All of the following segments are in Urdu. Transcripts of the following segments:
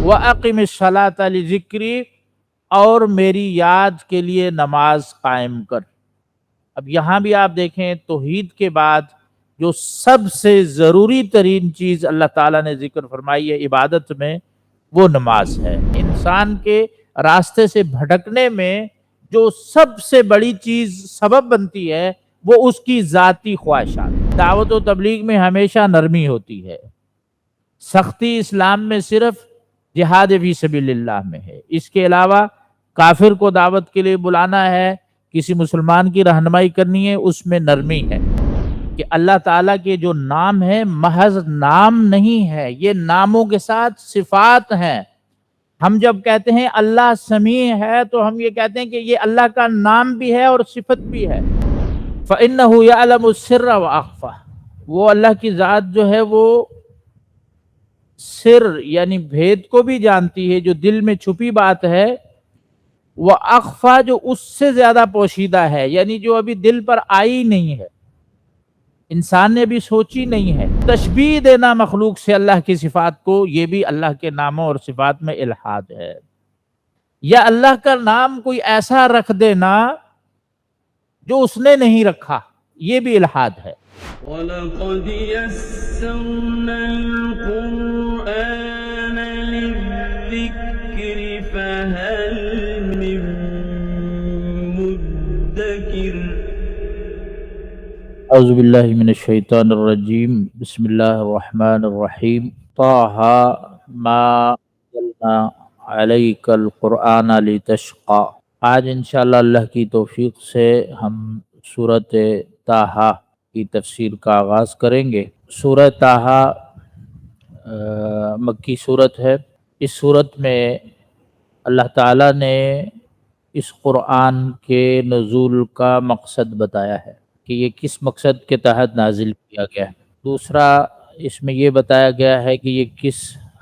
وَأَقِمِ الصَّلَاةَ لِذِكْرِی، اور میری یاد کے لیے نماز قائم کر۔ اب یہاں بھی آپ دیکھیں توحید کے بعد جو سب سے ضروری ترین چیز اللہ تعالیٰ نے ذکر فرمائی ہے عبادت میں، وہ نماز ہے۔ انسان کے راستے سے بھٹکنے میں جو سب سے بڑی چیز سبب بنتی ہے وہ اس کی ذاتی خواہشات۔ دعوت و تبلیغ میں ہمیشہ نرمی ہوتی ہے، سختی اسلام میں صرف جہاد فی سبیل اللہ میں ہے۔ اس کے علاوہ کافر کو دعوت کے لیے بلانا ہے، کسی مسلمان کی رہنمائی کرنی ہے، اس میں نرمی ہے کہ اللہ تعالیٰ کے جو نام ہے محض نام نہیں ہے، یہ ناموں کے ساتھ صفات ہیں۔ ہم جب کہتے ہیں اللہ سمیع ہے تو ہم یہ کہتے ہیں کہ یہ اللہ کا نام بھی ہے اور صفت بھی ہے۔ فَإِنَّهُ يَعْلَمُ السِّرَّ وَأَخْفَى، وہ اللہ کی ذات جو ہے وہ سر یعنی بھید کو بھی جانتی ہے، جو دل میں چھپی بات ہے، وہ اخفا جو اس سے زیادہ پوشیدہ ہے، یعنی جو ابھی دل پر آئی نہیں ہے، انسان نے بھی سوچی نہیں ہے۔ تشبیہ دینا مخلوق سے اللہ کی صفات کو، یہ بھی اللہ کے ناموں اور صفات میں الحاد ہے۔ یا اللہ کا نام کوئی ایسا رکھ دینا جو اس نے نہیں رکھا، یہ بھی الحاد ہے۔ وَلَقَدْ يَسَّرْنَا الْقُرْآنَ لِلذِّكْرِ فَهَلْ مِن مُّدَّكِرٍ۔ اعوذ باللہ من الشیطان الرجیم، بسم اللہ الرحمن الرحیم۔ طٰہَ مَا أَنزَلْنَا عَلَيْكَ الْقُرْآنَ لِتَشْقَىٰ۔ آج انشاءاللہ اللہ کی توفیق سے ہم سورۃ طٰہَ کی تفسیر کا آغاز کریں گے۔ سورہ طٰہَ مکی سورت ہے۔ اس سورت میں اللہ تعالیٰ نے اس قرآن کے نزول کا مقصد بتایا ہے کہ یہ کس مقصد کے تحت نازل کیا گیا ہے۔ دوسرا اس میں یہ بتایا گیا ہے کہ یہ کس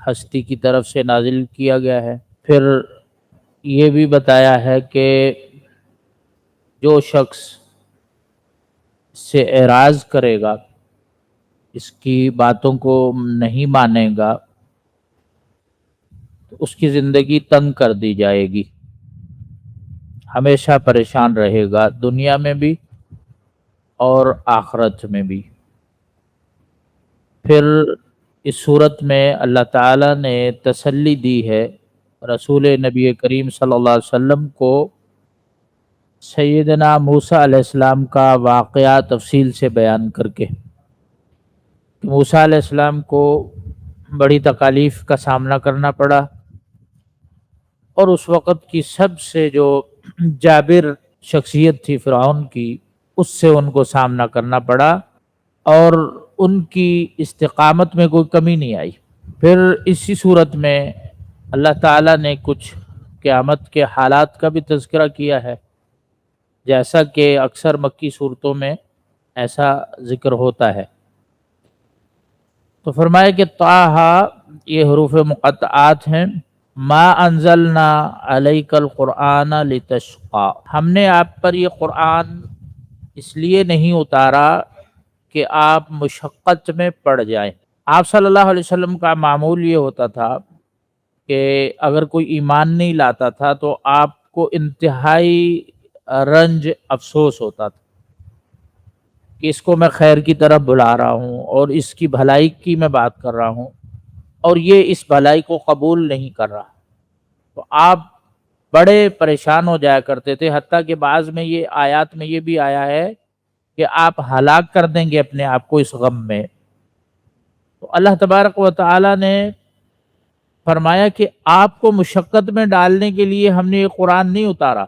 ہستی کی طرف سے نازل کیا گیا ہے۔ پھر یہ بھی بتایا ہے کہ جو شخص سے اعراض کرے گا، اس کی باتوں کو نہیں مانے گا، تو اس کی زندگی تنگ کر دی جائے گی، ہمیشہ پریشان رہے گا، دنیا میں بھی اور آخرت میں بھی۔ پھر اس صورت میں اللہ تعالیٰ نے تسلی دی ہے رسول نبی کریم صلی اللہ علیہ وسلم کو سیدنا موسیٰ علیہ السلام کا واقعہ تفصیل سے بیان کر کے۔ موسیٰ علیہ السلام کو بڑی تکالیف کا سامنا کرنا پڑا، اور اس وقت کی سب سے جو جابر شخصیت تھی فرعون کی، اس سے ان کو سامنا کرنا پڑا، اور ان کی استقامت میں کوئی کمی نہیں آئی۔ پھر اسی صورت میں اللہ تعالیٰ نے کچھ قیامت کے حالات کا بھی تذکرہ کیا ہے، جیسا کہ اکثر مکی صورتوں میں ایسا ذکر ہوتا ہے۔ تو فرمایا کہ طٰہَ، یہ حروف مقطعات ہیں، ما انزلنا علیک القرآن لتشقیٰ، ہم نے آپ پر یہ قرآن اس لیے نہیں اتارا کہ آپ مشقت میں پڑ جائیں۔ آپ صلی اللہ علیہ وسلم کا معمول یہ ہوتا تھا کہ اگر کوئی ایمان نہیں لاتا تھا تو آپ کو انتہائی رنج افسوس ہوتا تھا کہ اس کو میں خیر کی طرف بلا رہا ہوں اور اس کی بھلائی کی میں بات کر رہا ہوں، اور یہ اس بھلائی کو قبول نہیں کر رہا، تو آپ بڑے پریشان ہو جایا کرتے تھے۔ حتیٰ کہ بعض میں یہ آیات میں یہ بھی آیا ہے کہ آپ ہلاک کر دیں گے اپنے آپ کو اس غم میں۔ تو اللہ تبارک و تعالی نے فرمایا کہ آپ کو مشقت میں ڈالنے کے لیے ہم نے یہ قرآن نہیں اتارا،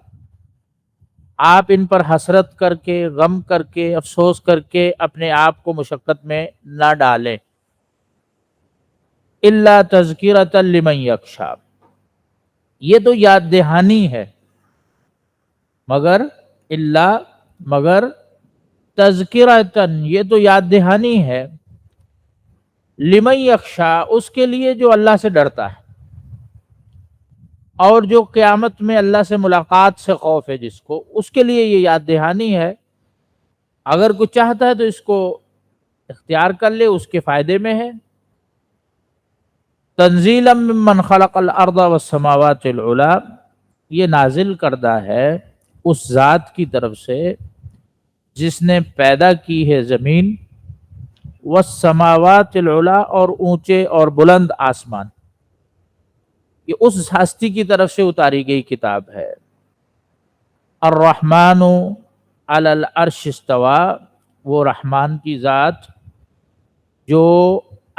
آپ ان پر حسرت کر کے، غم کر کے، افسوس کر کے اپنے آپ کو مشقت میں نہ ڈالیں۔ الا تذکرۃ لمن یخشیٰ، یہ تو یاد دہانی ہے، مگر تذکرۃ، یہ تو یاد دہانی ہے، لمن یخشیٰ، اس کے لیے جو اللہ سے ڈرتا ہے اور جو قیامت میں اللہ سے ملاقات سے خوف ہے جس کو، اس کے لیے یہ یاد دہانی ہے۔ اگر کوئی چاہتا ہے تو اس کو اختیار کر لے، اس کے فائدے میں ہے۔ تنزیلا ممن خلق الارض والسماوات العلی، یہ نازل کردہ ہے اس ذات کی طرف سے جس نے پیدا کی ہے زمین، والسماوات العلی، اور اونچے اور بلند آسمان، یہ اس ہستی کی طرف سے اتاری گئی کتاب ہے۔ الرحمن علی العرش استوى، وہ رحمان کی ذات جو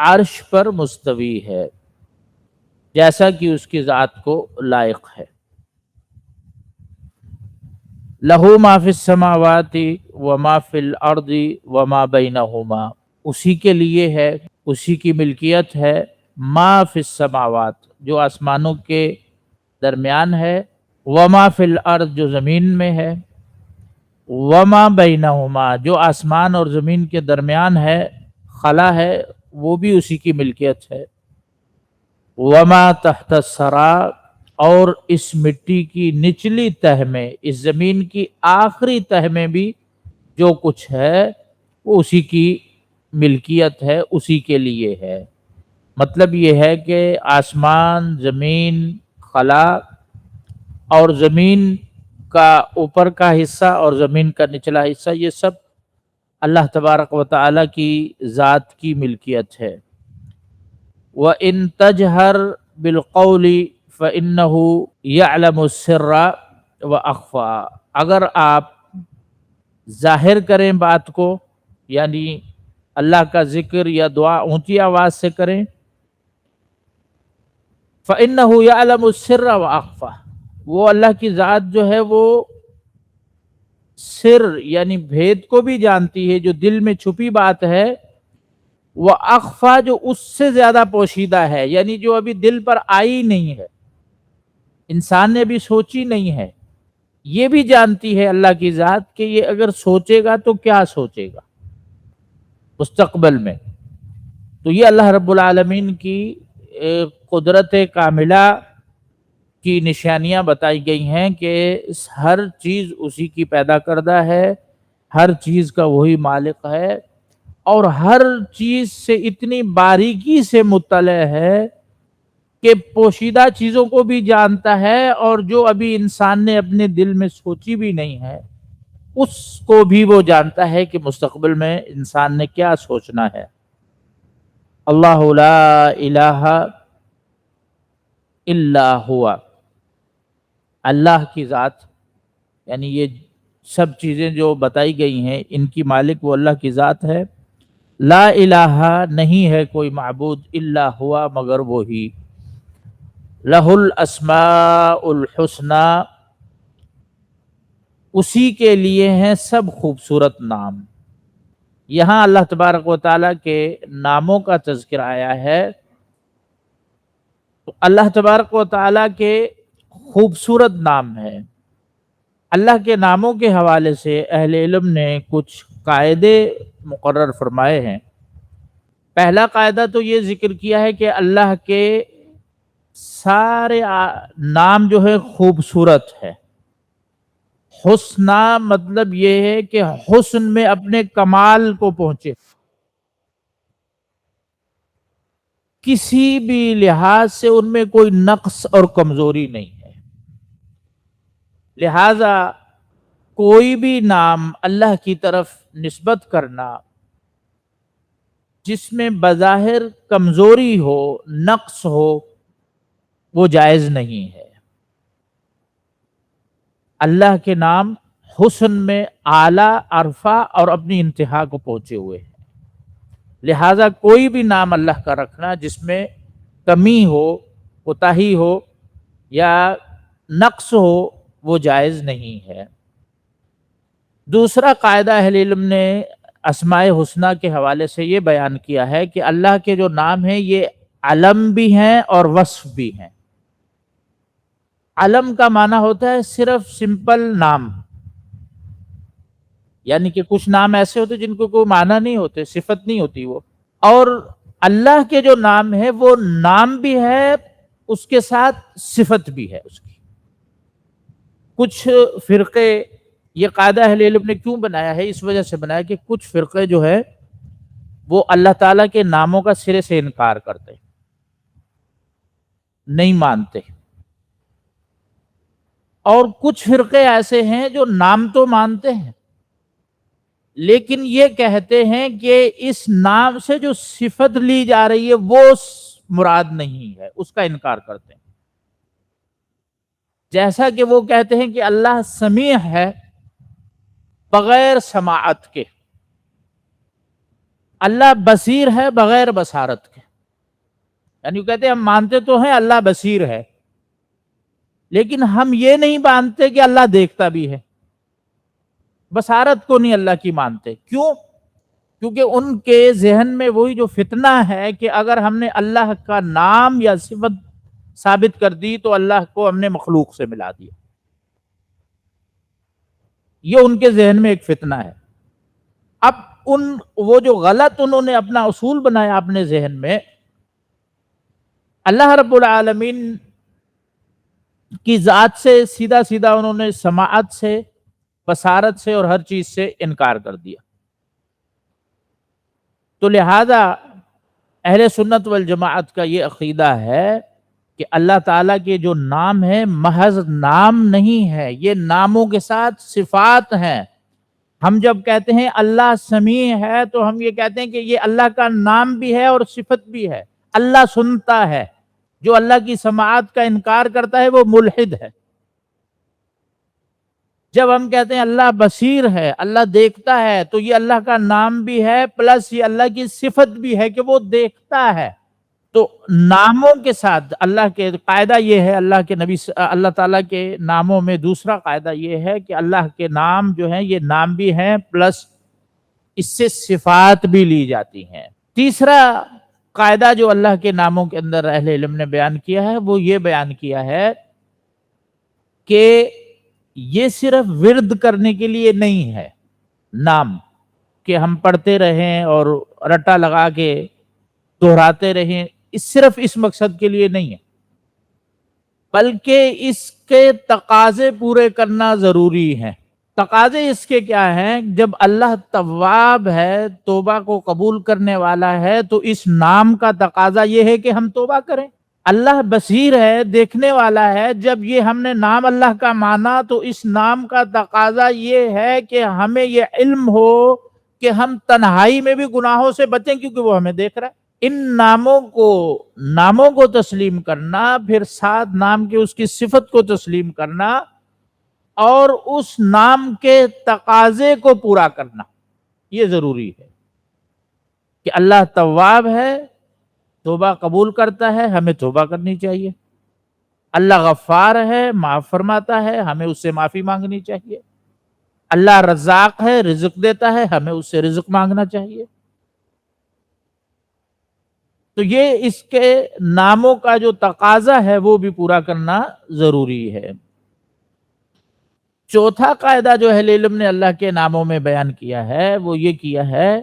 عرش پر مستوی ہے جیسا کہ اس کی ذات کو لائق ہے۔ لہو ما فی السماوات وما فی الارض وما بینہما، اسی کے لیے ہے، اسی کی ملکیت ہے، ما فی السماوات، جو آسمانوں کے درمیان ہے، وما فی الارض، جو زمین میں ہے، وما بینہما، جو آسمان اور زمین کے درمیان ہے، خلا ہے، وہ بھی اسی کی ملکیت ہے، وما تحت الثری، اور اس مٹی کی نچلی تہ میں، اس زمین کی آخری تہ میں بھی جو کچھ ہے وہ اسی کی ملکیت ہے، اسی کے لیے ہے۔ مطلب یہ ہے کہ آسمان، زمین، خلا، اور زمین کا اوپر کا حصہ اور زمین کا نچلا حصہ، یہ سب اللہ تبارک و تعالی کی ذات کی ملکیت ہے۔ وَإِن تَجْهَرْ بِالْقَوْلِ فَإِنَّهُ يَعْلَمُ السِّرَّ وَأَخْفَى، اگر آپ ظاہر کریں بات کو، یعنی اللہ کا ذکر یا دعا اونچی آواز سے کریں، فَإِنَّهُ يَعْلَمُ السِّرَّ وَأَخْفَى، وہ اللہ کی ذات جو ہے وہ سر یعنی بھید کو بھی جانتی ہے، جو دل میں چھپی بات ہے، وہ اخفا، جو اس سے زیادہ پوشیدہ ہے، یعنی جو ابھی دل پر آئی نہیں ہے، انسان نے ابھی سوچی نہیں ہے، یہ بھی جانتی ہے اللہ کی ذات کہ یہ اگر سوچے گا تو کیا سوچے گا مستقبل میں۔ تو یہ اللہ رب العالمین کی قدرت کاملہ کی نشانیاں بتائی گئی ہیں کہ ہر چیز اسی کی پیدا کردہ ہے، ہر چیز کا وہی مالک ہے، اور ہر چیز سے اتنی باریکی سے مطلع ہے کہ پوشیدہ چیزوں کو بھی جانتا ہے، اور جو ابھی انسان نے اپنے دل میں سوچی بھی نہیں ہے اس کو بھی وہ جانتا ہے کہ مستقبل میں انسان نے کیا سوچنا ہے۔ اللہ لا الہ الا ہوا، اللہ کی ذات، یعنی یہ سب چیزیں جو بتائی گئی ہیں ان کی مالک وہ اللہ کی ذات ہے۔ لا الہ، نہیں ہے کوئی معبود، الا ہوا، مگر وہی۔ لہ الاسماء الحسنی، اسی کے لیے ہیں سب خوبصورت نام۔ یہاں اللہ تبارک و تعالیٰ کے ناموں کا تذکر آیا ہے، تو اللہ تبارک و تعالیٰ کے خوبصورت نام ہے۔ اللہ کے ناموں کے حوالے سے اہل علم نے کچھ قاعدے مقرر فرمائے ہیں۔ پہلا قاعدہ تو یہ ذکر کیا ہے کہ اللہ کے سارے نام جو ہے خوبصورت ہے۔ حسنہ مطلب یہ ہے کہ حسن میں اپنے کمال کو پہنچے، کسی بھی لحاظ سے ان میں کوئی نقص اور کمزوری نہیں ہے۔ لہذا کوئی بھی نام اللہ کی طرف نسبت کرنا جس میں بظاہر کمزوری ہو، نقص ہو، وہ جائز نہیں ہے۔ اللہ کے نام حسن میں اعلیٰ، عرفہ اور اپنی انتہا کو پہنچے ہوئے ہیں، لہذا کوئی بھی نام اللہ کا رکھنا جس میں کمی ہو، کوتاہی ہو یا نقص ہو، وہ جائز نہیں ہے۔ دوسرا قاعدہ اہل علم نے اسماء حسنہ کے حوالے سے یہ بیان کیا ہے کہ اللہ کے جو نام ہیں یہ علم بھی ہیں اور وصف بھی ہیں۔ علم کا معنی ہوتا ہے صرف سمپل نام، یعنی کہ کچھ نام ایسے ہوتے جن کو کوئی معنی نہیں ہوتے، صفت نہیں ہوتی وہ، اور اللہ کے جو نام ہے وہ نام بھی ہے، اس کے ساتھ صفت بھی ہے اس کی۔ کچھ فرقے، یہ قاعدہ اہل علم نے کیوں بنایا ہے؟ اس وجہ سے بنایا کہ کچھ فرقے جو ہے وہ اللہ تعالیٰ کے ناموں کا سرے سے انکار کرتے ہیں، نہیں مانتے. اور کچھ فرقے ایسے ہیں جو نام تو مانتے ہیں لیکن یہ کہتے ہیں کہ اس نام سے جو صفت لی جا رہی ہے وہ مراد نہیں ہے، اس کا انکار کرتے ہیں. جیسا کہ وہ کہتے ہیں کہ اللہ سمیع ہے بغیر سماعت کے، اللہ بصیر ہے بغیر بصارت کے. یعنی وہ کہتے ہیں ہم مانتے تو ہیں اللہ بصیر ہے لیکن ہم یہ نہیں مانتے کہ اللہ دیکھتا بھی ہے. بصارت کو نہیں اللہ کی مانتے. کیوں؟ کیونکہ ان کے ذہن میں وہی جو فتنہ ہے کہ اگر ہم نے اللہ کا نام یا صفت ثابت کر دی تو اللہ کو ہم نے مخلوق سے ملا دیا. یہ ان کے ذہن میں ایک فتنہ ہے. اب وہ جو غلط انہوں نے اپنا اصول بنایا اپنے ذہن میں، اللہ رب العالمین کی ذات سے سیدھا سیدھا انہوں نے سماعت سے، بصارت سے اور ہر چیز سے انکار کر دیا. تو لہذا اہل سنت والجماعت کا یہ عقیدہ ہے کہ اللہ تعالیٰ کے جو نام ہے محض نام نہیں ہے، یہ ناموں کے ساتھ صفات ہیں. ہم جب کہتے ہیں اللہ سمیع ہے تو ہم یہ کہتے ہیں کہ یہ اللہ کا نام بھی ہے اور صفت بھی ہے. اللہ سنتا ہے، جو اللہ کی سماعت کا انکار کرتا ہے وہ ملحد ہے. جب ہم کہتے ہیں اللہ بصیر ہے، اللہ دیکھتا ہے، تو یہ اللہ کا نام بھی ہے پلس یہ اللہ کی صفت بھی ہے کہ وہ دیکھتا ہے. تو ناموں کے ساتھ اللہ کے قاعدہ یہ ہے، اللہ تعالیٰ کے ناموں میں دوسرا قاعدہ یہ ہے کہ اللہ کے نام جو ہیں یہ نام بھی ہیں پلس اس سے صفات بھی لی جاتی ہیں. تیسرا قاعدہ جو اللہ کے ناموں کے اندر اہل علم نے بیان کیا ہے وہ یہ بیان کیا ہے کہ یہ صرف ورد کرنے کے لیے نہیں ہے نام، کہ ہم پڑھتے رہیں اور رٹا لگا کے دہراتے رہیں، صرف اس مقصد کے لیے نہیں ہے، بلکہ اس کے تقاضے پورے کرنا ضروری ہے. تقاضے اس کے کیا ہیں؟ جب اللہ تواب ہے، توبہ کو قبول کرنے والا ہے، تو اس نام کا تقاضا یہ ہے کہ ہم توبہ کریں. اللہ بصیر ہے، دیکھنے والا ہے، جب یہ ہم نے نام اللہ کا مانا تو اس نام کا تقاضا یہ ہے کہ ہمیں یہ علم ہو کہ ہم تنہائی میں بھی گناہوں سے بچیں کیونکہ وہ ہمیں دیکھ رہا ہے. ان ناموں کو تسلیم کرنا، پھر ساتھ نام کے اس کی صفت کو تسلیم کرنا اور اس نام کے تقاضے کو پورا کرنا، یہ ضروری ہے کہ اللہ تواب ہے، توبہ قبول کرتا ہے، ہمیں توبہ کرنی چاہیے. اللہ غفار ہے، معاف فرماتا ہے، ہمیں اس سے معافی مانگنی چاہیے. اللہ رزاق ہے، رزق دیتا ہے، ہمیں اس سے رزق مانگنا چاہیے. تو یہ اس کے ناموں کا جو تقاضا ہے وہ بھی پورا کرنا ضروری ہے. چوتھا قاعدہ جو اہل علم نے اللہ کے ناموں میں بیان کیا ہے وہ یہ کیا ہے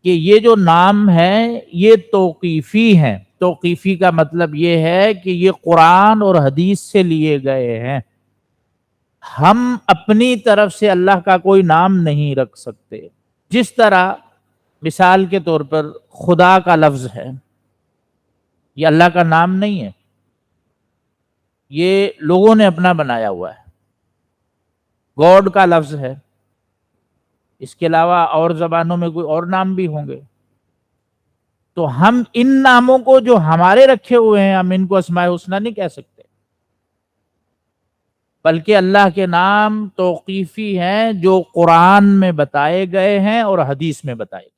کہ یہ جو نام ہیں یہ توقیفی ہیں. توقیفی کا مطلب یہ ہے کہ یہ قرآن اور حدیث سے لیے گئے ہیں. ہم اپنی طرف سے اللہ کا کوئی نام نہیں رکھ سکتے. جس طرح مثال کے طور پر خدا کا لفظ ہے، یہ اللہ کا نام نہیں ہے، یہ لوگوں نے اپنا بنایا ہوا ہے. گاڈ کا لفظ ہے، اس کے علاوہ اور زبانوں میں کوئی اور نام بھی ہوں گے. تو ہم ان ناموں کو جو ہمارے رکھے ہوئے ہیں ہم ان کو اسماء الحسنی نہیں کہہ سکتے، بلکہ اللہ کے نام توقیفی ہیں جو قرآن میں بتائے گئے ہیں اور حدیث میں بتائے گئے.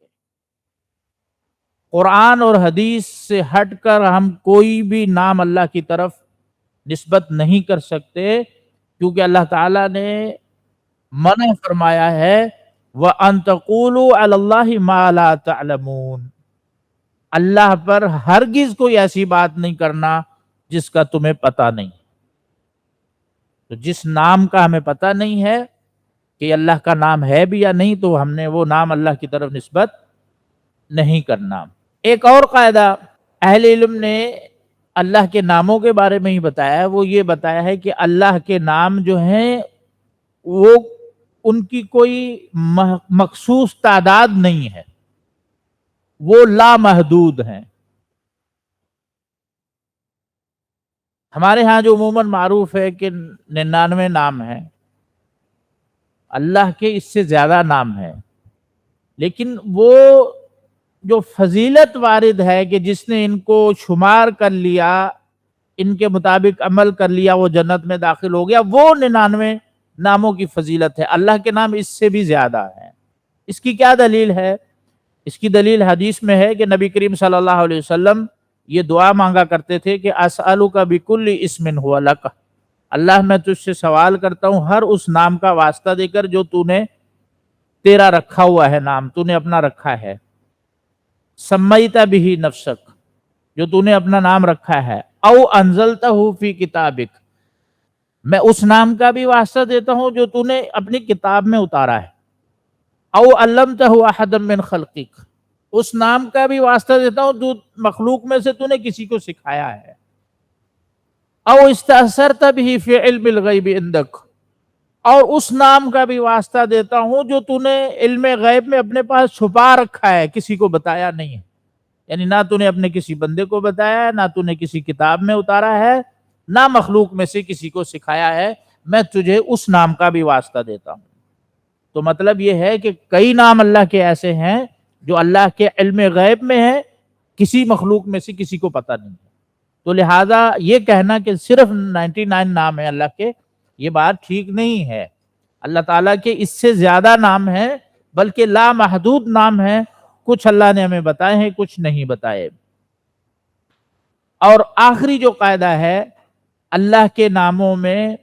قرآن اور حدیث سے ہٹ کر ہم کوئی بھی نام اللہ کی طرف نسبت نہیں کر سکتے، کیونکہ اللہ تعالیٰ نے منع فرمایا ہے وَأَن تَقُولُوا عَلَى اللَّهِ مَا لَا تَعْلَمُونَ. اللہ پر ہرگز کوئی ایسی بات نہیں کرنا جس کا تمہیں پتہ نہیں. تو جس نام کا ہمیں پتہ نہیں ہے کہ اللہ کا نام ہے بھی یا نہیں تو ہم نے وہ نام اللہ کی طرف نسبت نہیں کرنا. ایک اور قاعدہ اہل علم نے اللہ کے ناموں کے بارے میں ہی بتایا ہے، وہ یہ بتایا ہے کہ اللہ کے نام جو ہیں وہ ان کی کوئی مخصوص تعداد نہیں ہے، وہ لامحدود ہیں. ہمارے ہاں جو عموماً معروف ہے کہ 99 نام ہیں، اللہ کے اس سے زیادہ نام ہیں، لیکن وہ جو فضیلت وارد ہے کہ جس نے ان کو شمار کر لیا، ان کے مطابق عمل کر لیا، وہ جنت میں داخل ہو گیا، وہ 99 ناموں کی فضیلت ہے۔ اللہ کے نام اس سے بھی زیادہ ہیں۔ اس کی کیا دلیل ہے؟ اس کی دلیل حدیث میں ہے کہ نبی کریم صلی اللہ علیہ وسلم یہ دعا مانگا کرتے تھے کہ اسألک بکل اسم ہوا لک، اللہ میں تجھ سے سوال کرتا ہوں ہر اس نام کا واسطہ دے کر جو تو نے تیرا رکھا ہوا ہے، نام تو نے اپنا رکھا ہے، سمیت بھی نفسک، جو تو نے اپنا نام رکھا ہے، او انزلتہ فی کتابک، میں اس نام کا بھی واسطہ دیتا ہوں جو تو نے اپنی کتاب میں اتارا ہے، او علمتہ احدا من خلقک، اس نام کا بھی واسطہ دیتا ہوں جو مخلوق میں سے تو نے کسی کو سکھایا ہے، او استأثرت به فی علم الغیب عندک، اور اس نام کا بھی واسطہ دیتا ہوں جو تو نے علم غیب میں اپنے پاس چھپا رکھا ہے، کسی کو بتایا نہیں ہے، یعنی نہ تو نے اپنے کسی بندے کو بتایا ہے، نہ تو نے کسی کتاب میں اتارا ہے، نہ مخلوق میں سے کسی کو سکھایا ہے، میں تجھے اس نام کا بھی واسطہ دیتا ہوں۔ تو مطلب یہ ہے کہ کئی نام اللہ کے ایسے ہیں جو اللہ کے علم غیب میں ہیں، کسی مخلوق میں سے کسی کو پتہ نہیں ہے۔ تو لہٰذا یہ کہنا کہ صرف 99 نام ہیں اللہ کے، یہ بات ٹھیک نہیں ہے۔ اللہ تعالیٰ کے اس سے زیادہ نام ہیں، بلکہ لامحدود نام ہیں، کچھ اللہ نے ہمیں بتائے ہیں، کچھ نہیں بتائے۔ اور آخری جو قاعدہ ہے، اللہ کے ناموں میں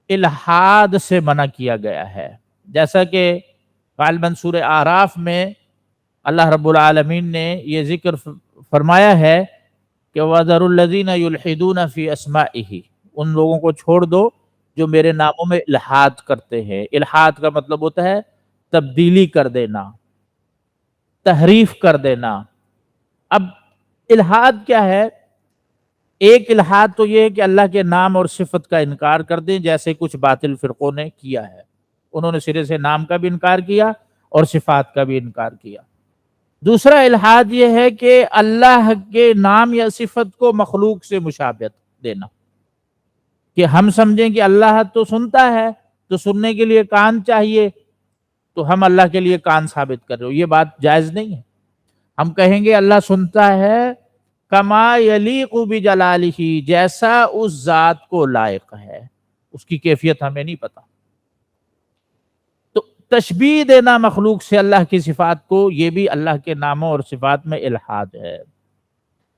الحاد سے منع کیا گیا ہے، جیسا کہ غالباً سورہ اعراف میں اللہ رب العالمین نے یہ ذکر فرمایا ہے کہ وَذَرُوا الَّذِينَ يُلْحِدُونَ فِي أَسْمَائِهِ، ان لوگوں کو چھوڑ دو جو میرے ناموں میں الحاد کرتے ہیں۔ الحاد کا مطلب ہوتا ہے تبدیلی کر دینا، تحریف کر دینا۔ اب الحاد کیا ہے؟ ایک الحاد تو یہ ہے کہ اللہ کے نام اور صفت کا انکار کر دیں، جیسے کچھ باطل فرقوں نے کیا ہے، انہوں نے سرے سے نام کا بھی انکار کیا اور صفات کا بھی انکار کیا۔ دوسرا الحاد یہ ہے کہ اللہ کے نام یا صفت کو مخلوق سے مشابہت دینا، کہ ہم سمجھیں کہ اللہ تو سنتا ہے، تو سننے کے لیے کان چاہیے، تو ہم اللہ کے لیے کان ثابت کر رہے ہو، یہ بات جائز نہیں ہے۔ ہم کہیں گے اللہ سنتا ہے کما یلیق بجلالہ، جیسا اس ذات کو لائق ہے، اس کی کیفیت ہمیں نہیں پتا۔ تو تشبیہ دینا مخلوق سے اللہ کی صفات کو، یہ بھی اللہ کے ناموں اور صفات میں الحاد ہے۔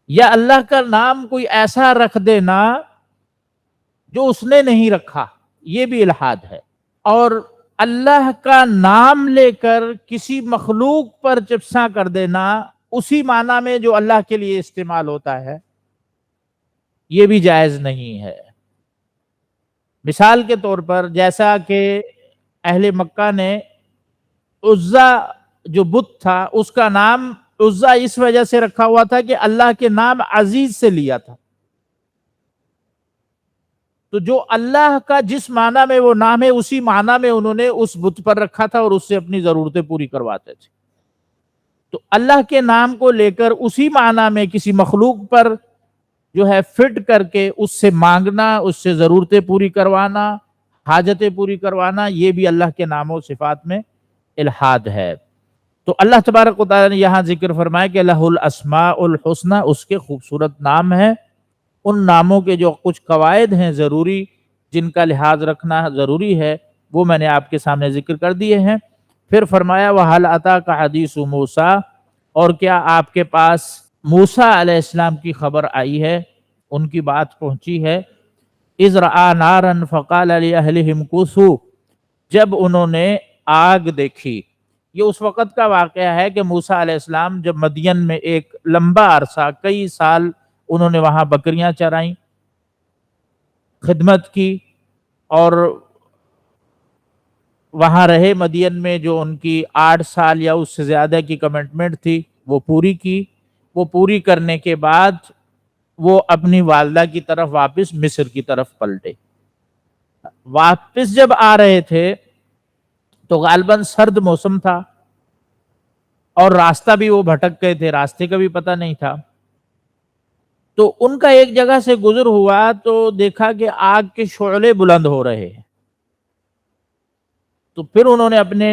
یا اللہ کا نام کوئی ایسا رکھ دینا جو اس نے نہیں رکھا، یہ بھی الحاد ہے۔ اور اللہ کا نام لے کر کسی مخلوق پر چپساں کر دینا اسی معنی میں جو اللہ کے لیے استعمال ہوتا ہے، یہ بھی جائز نہیں ہے۔ مثال کے طور پر جیسا کہ اہل مکہ نے عزا جو بت تھا اس کا نام عزا اس وجہ سے رکھا ہوا تھا کہ اللہ کے نام عزیز سے لیا تھا، تو جو اللہ کا جس معنی میں وہ نام ہے اسی معنی میں انہوں نے اس بت پر رکھا تھا اور اس سے اپنی ضرورتیں پوری کرواتے تھے۔ تو اللہ کے نام کو لے کر اسی معنی میں کسی مخلوق پر جو ہے فٹ کر کے اس سے مانگنا، اس سے ضرورتیں پوری کروانا، حاجتیں پوری کروانا، یہ بھی اللہ کے نام و صفات میں الحاد ہے۔ تو اللہ تبارک و تعالیٰ نے یہاں ذکر فرمایا کہ لہ الاسماء الحسنی، اس کے خوبصورت نام ہیں۔ ان ناموں کے جو کچھ قواعد ہیں ضروری، جن کا لحاظ رکھنا ضروری ہے، وہ میں نے آپ کے سامنے ذکر کر دیے ہیں۔ پھر فرمایا وَهَلْ أَتَاكَ حَدِيثُ مُوسَىٰ، اور کیا آپ کے پاس موسیٰ علیہ السلام کی خبر آئی ہے، ان کی بات پہنچی ہے۔ اِذْ رَأَىٰ نَارًا فَقَالَ لِأَهْلِهِمْ كُثُوا، جب انہوں نے آگ دیکھی۔ یہ اس وقت کا واقعہ ہے کہ موسیٰ علیہ السلام جب مدین میں ایک لمبا عرصہ کئی سال انہوں نے وہاں بکریاں چرائیں، خدمت کی، اور وہاں رہے مدین میں، جو ان کی 8 سال یا اس سے زیادہ کی کمٹمنٹ تھی وہ پوری کی۔ وہ پوری کرنے کے بعد وہ اپنی والدہ کی طرف واپس مصر کی طرف پلٹے۔ واپس جب آ رہے تھے تو غالباً سرد موسم تھا اور راستہ بھی وہ بھٹک گئے تھے، راستے کا بھی پتہ نہیں تھا۔ تو ان کا ایک جگہ سے گزر ہوا تو دیکھا کہ آگ کے شعلے بلند ہو رہے ہیں. تو پھر انہوں نے اپنے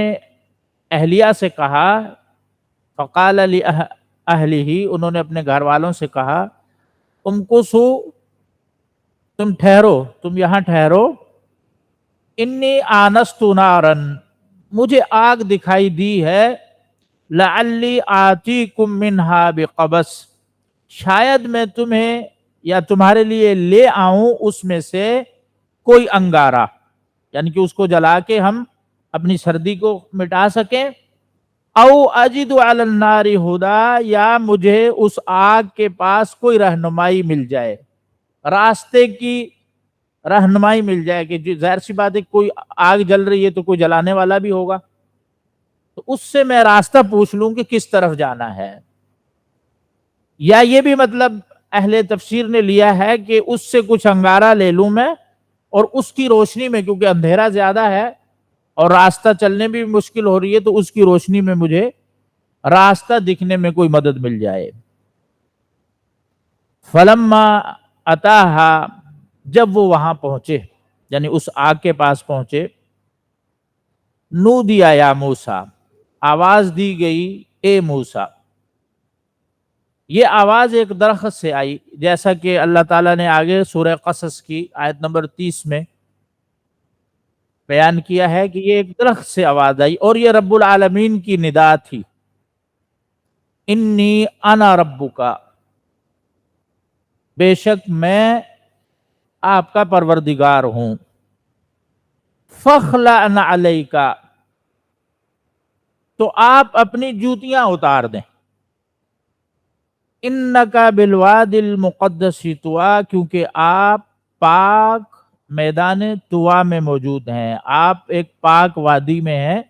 اہلیہ سے کہا، فقال اہلہ، انہوں نے اپنے گھر والوں سے کہا، امکثو، تم ٹھہرو، تم یہاں ٹھہرو، انی آنست نارن، مجھے آگ دکھائی دی ہے، لعلی آتیکم منہا بقبس، شاید میں تمہیں یا تمہارے لیے لے آؤں اس میں سے کوئی انگارہ، یعنی کہ اس کو جلا کے ہم اپنی سردی کو مٹا سکیں، او اجد علی النار ہدی، یا مجھے اس آگ کے پاس کوئی رہنمائی مل جائے، راستے کی رہنمائی مل جائے، کہ ظاہر سی بات ہے کوئی آگ جل رہی ہے تو کوئی جلانے والا بھی ہوگا، تو اس سے میں راستہ پوچھ لوں کہ کس طرف جانا ہے. یا یہ بھی مطلب اہل تفسیر نے لیا ہے کہ اس سے کچھ انگارہ لے لوں میں، اور اس کی روشنی میں، کیونکہ اندھیرا زیادہ ہے اور راستہ چلنے بھی مشکل ہو رہی ہے، تو اس کی روشنی میں مجھے راستہ دکھنے میں کوئی مدد مل جائے. فلما اتاہا، جب وہ وہاں پہنچے، یعنی اس آگ کے پاس پہنچے، نودیا یا موسیٰ، آواز دی گئی اے موسیٰ. یہ آواز ایک درخت سے آئی، جیسا کہ اللہ تعالیٰ نے آگے سورہ قصص کی آیت نمبر 30 میں بیان کیا ہے کہ یہ ایک درخت سے آواز آئی، اور یہ رب العالمین کی ندا تھی، انی انا ربک، بے شک میں آپ کا پروردگار ہوں، فاخلع علیک، تو آپ اپنی جوتیاں اتار دیں، انک بالوادی المقدس طویٰ، کیونکہ آپ پاک میدان طویٰ میں موجود ہیں، آپ ایک پاک وادی میں ہیں،